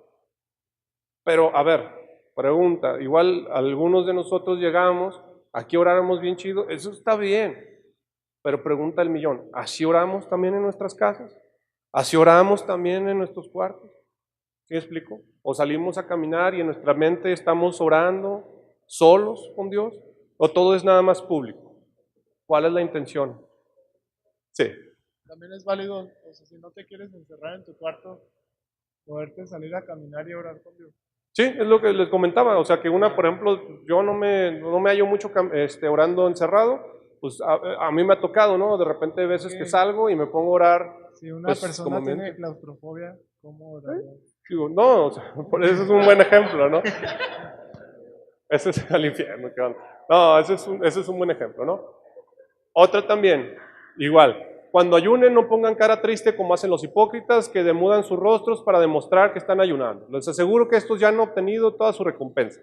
Pero, a ver, pregunta, igual algunos de nosotros llegamos, aquí oráramos bien chido, eso está bien, pero pregunta el millón, ¿así oramos también en nuestras casas? ¿Así oramos también en nuestros cuartos? ¿Sí me explico? ¿O salimos a caminar y en nuestra mente estamos orando solos con Dios? ¿O todo es nada más público? ¿Cuál es la intención? Sí. También es válido, o sea, si no te quieres encerrar en tu cuarto, poderte salir a caminar y orar con Dios. Sí, es lo que les comentaba, o sea que por ejemplo, yo no me hallo mucho orando encerrado, pues a mí me ha tocado, ¿no? De repente hay veces que salgo y me pongo a orar. Si una persona tiene claustrofobia, ¿cómo orar? Digo, no, o sea, por eso es un buen ejemplo, ¿no? Ese es el infierno, ¿qué onda? No, ese es un buen ejemplo, ¿no? Otra también, igual, cuando ayunen no pongan cara triste como hacen los hipócritas que demudan sus rostros para demostrar que están ayunando. Les aseguro que estos ya han obtenido toda su recompensa.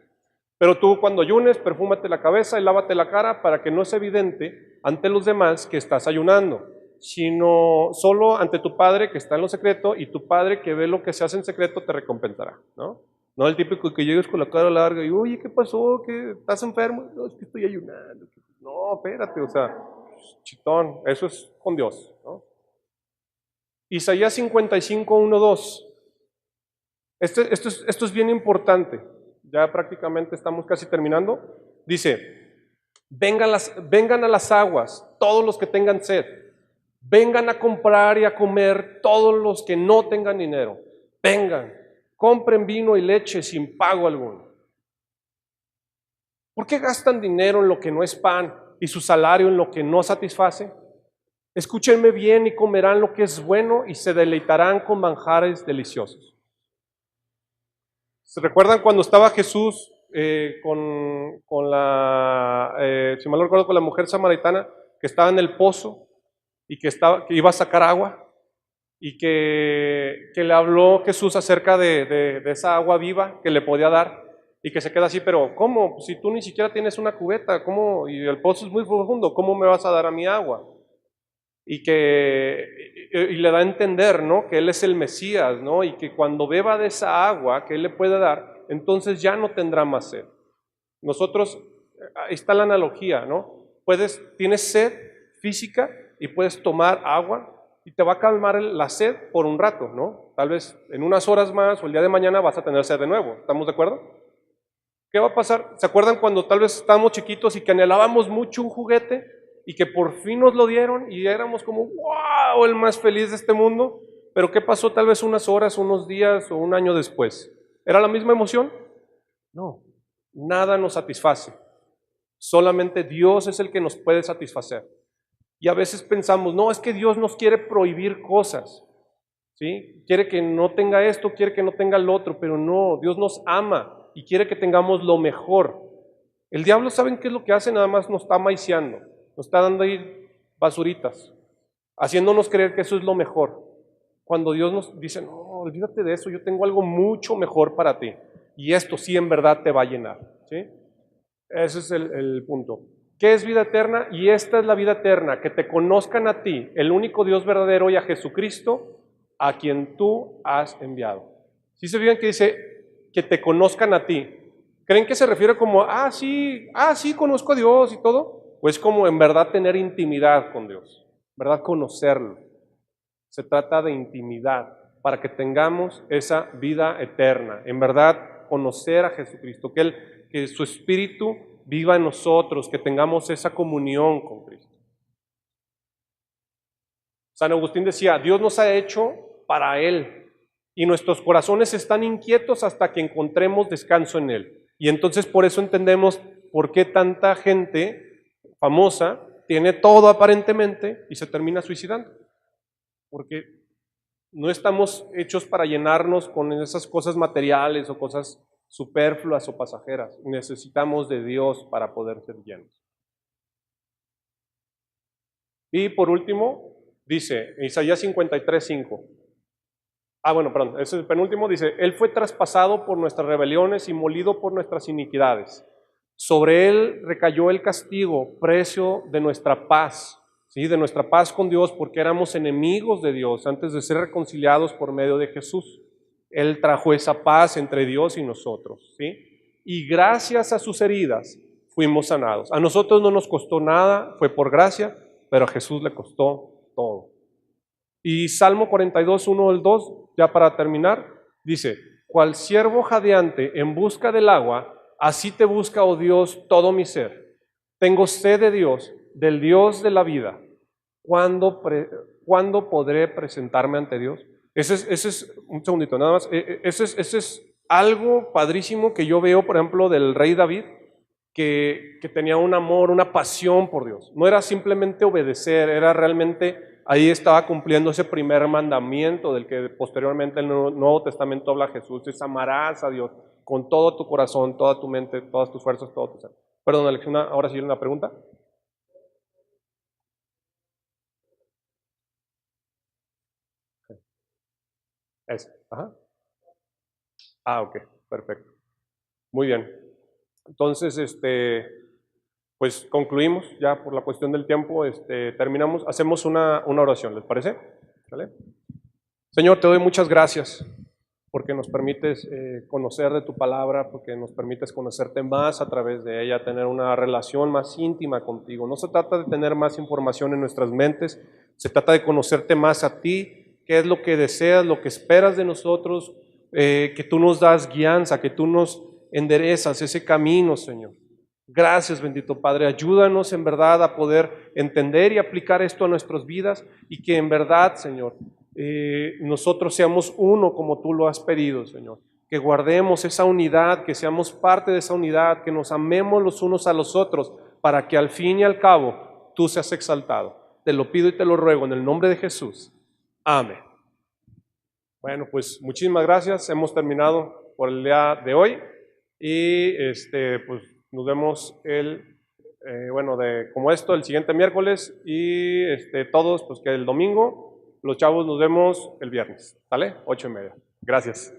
Pero tú cuando ayunes, perfúmate la cabeza y lávate la cara para que no sea evidente ante los demás que estás ayunando, sino solo ante tu Padre que está en lo secreto, y tu Padre que ve lo que se hace en secreto te recompensará, ¿no? No el típico que llegas con la cara larga y, oye, ¿qué pasó? ¿Qué? ¿Estás enfermo? No, es que estoy ayunando. No, espérate, o sea, chitón, eso es con Dios, ¿no? Isaías 55, 1, 2. Esto es bien importante. Ya prácticamente estamos casi terminando. Dice, vengan a las aguas, todos los que tengan sed. Vengan a comprar y a comer todos los que no tengan dinero. Vengan, compren vino y leche sin pago alguno. ¿Por qué gastan dinero en lo que no es pan y su salario en lo que no satisface? Escúchenme bien y comerán lo que es bueno y se deleitarán con manjares deliciosos. ¿Se recuerdan cuando estaba Jesús con la, si mal no recuerdo, con la mujer samaritana que estaba en el pozo y que iba a sacar agua y que le habló Jesús acerca de esa agua viva que le podía dar y que se queda así, pero ¿cómo? Si tú ni siquiera tienes una cubeta, ¿cómo? Y el pozo es muy profundo, ¿cómo me vas a dar a mi agua? Y le da a entender, ¿no? Que Él es el Mesías, ¿no? Y que cuando beba de esa agua que Él le puede dar, entonces ya no tendrá más sed. Nosotros, ahí está la analogía, ¿no? Tienes sed física y puedes tomar agua y te va a calmar la sed por un rato, ¿no? Tal vez en unas horas más o el día de mañana vas a tener sed de nuevo. ¿Estamos de acuerdo? ¿Qué va a pasar? ¿Se acuerdan cuando tal vez estábamos chiquitos y que anhelábamos mucho un juguete y que por fin nos lo dieron y éramos como, wow, el más feliz de este mundo? Pero ¿qué pasó tal vez unas horas, unos días o un año después? ¿Era la misma emoción? No, nada nos satisface. Solamente Dios es el que nos puede satisfacer. Y a veces pensamos, no, es que Dios nos quiere prohibir cosas, ¿sí? Quiere que no tenga esto, quiere que no tenga lo otro, pero no, Dios nos ama y quiere que tengamos lo mejor. El diablo, ¿saben qué es lo que hace? Nada más nos está maiciando, nos está dando ahí basuritas, haciéndonos creer que eso es lo mejor. Cuando Dios nos dice, no, olvídate de eso, yo tengo algo mucho mejor para ti. Y esto sí en verdad te va a llenar, ¿sí? Ese es el punto. ¿Qué es vida eterna? Y esta es la vida eterna, que te conozcan a ti, el único Dios verdadero, y a Jesucristo, a quien tú has enviado. ¿Sí se fijan que dice que te conozcan a ti? ¿Creen que se refiere como, sí, conozco a Dios y todo? Pues como en verdad tener intimidad con Dios, ¿verdad? Conocerlo. Se trata de intimidad, para que tengamos esa vida eterna, en verdad conocer a Jesucristo, que su Espíritu viva en nosotros, que tengamos esa comunión con Cristo. San Agustín decía, Dios nos ha hecho para Él, y nuestros corazones están inquietos hasta que encontremos descanso en Él. Y entonces por eso entendemos por qué tanta gente famosa tiene todo aparentemente y se termina suicidando. Porque no estamos hechos para llenarnos con esas cosas materiales o cosas superfluas o pasajeras. Necesitamos de Dios para poder ser llenos. Y por último, dice Isaías 53:5. Ese es el penúltimo. Dice, Él fue traspasado por nuestras rebeliones y molido por nuestras iniquidades. Sobre Él recayó el castigo, precio de nuestra paz. ¿Sí? De nuestra paz con Dios, porque éramos enemigos de Dios antes de ser reconciliados por medio de Jesús. Él trajo esa paz entre Dios y nosotros, ¿sí? Y gracias a sus heridas fuimos sanados. A nosotros no nos costó nada, fue por gracia, pero a Jesús le costó todo. Y Salmo 42, 1 al 2, ya para terminar, dice, cual siervo jadeante en busca del agua, así te busca, oh Dios, todo mi ser. Tengo sed de Dios, del Dios de la vida. ¿Cuándo podré presentarme ante Dios? Ese es, un segundito, nada más, ese es algo padrísimo que yo veo, por ejemplo, del rey David, que tenía un amor, una pasión por Dios. No era simplemente obedecer, era realmente, ahí estaba cumpliendo ese primer mandamiento del que posteriormente el Nuevo Testamento habla Jesús, es amarás a Dios con todo tu corazón, toda tu mente, todas tus fuerzas, todo tu ser. Perdón, Alex, ahora sí una pregunta. Ok, perfecto. Muy bien. Entonces, pues concluimos ya por la cuestión del tiempo, terminamos, hacemos una oración, ¿les parece? ¿Vale? Señor, te doy muchas gracias porque nos permites conocer de tu palabra, porque nos permites conocerte más a través de ella, tener una relación más íntima contigo. No se trata de tener más información en nuestras mentes, se trata de conocerte más a ti, qué es lo que deseas, lo que esperas de nosotros, que tú nos das guianza, que tú nos enderezas ese camino, Señor. Gracias, bendito Padre. Ayúdanos en verdad a poder entender y aplicar esto a nuestras vidas y que en verdad, Señor, nosotros seamos uno como tú lo has pedido, Señor. Que guardemos esa unidad, que seamos parte de esa unidad, que nos amemos los unos a los otros para que al fin y al cabo tú seas exaltado. Te lo pido y te lo ruego en el nombre de Jesús. Amén. Bueno, pues muchísimas gracias. Hemos terminado por el día de hoy y pues nos vemos el siguiente miércoles y todos, pues que el domingo, los chavos nos vemos el viernes, ¿sale? 8:30. Gracias.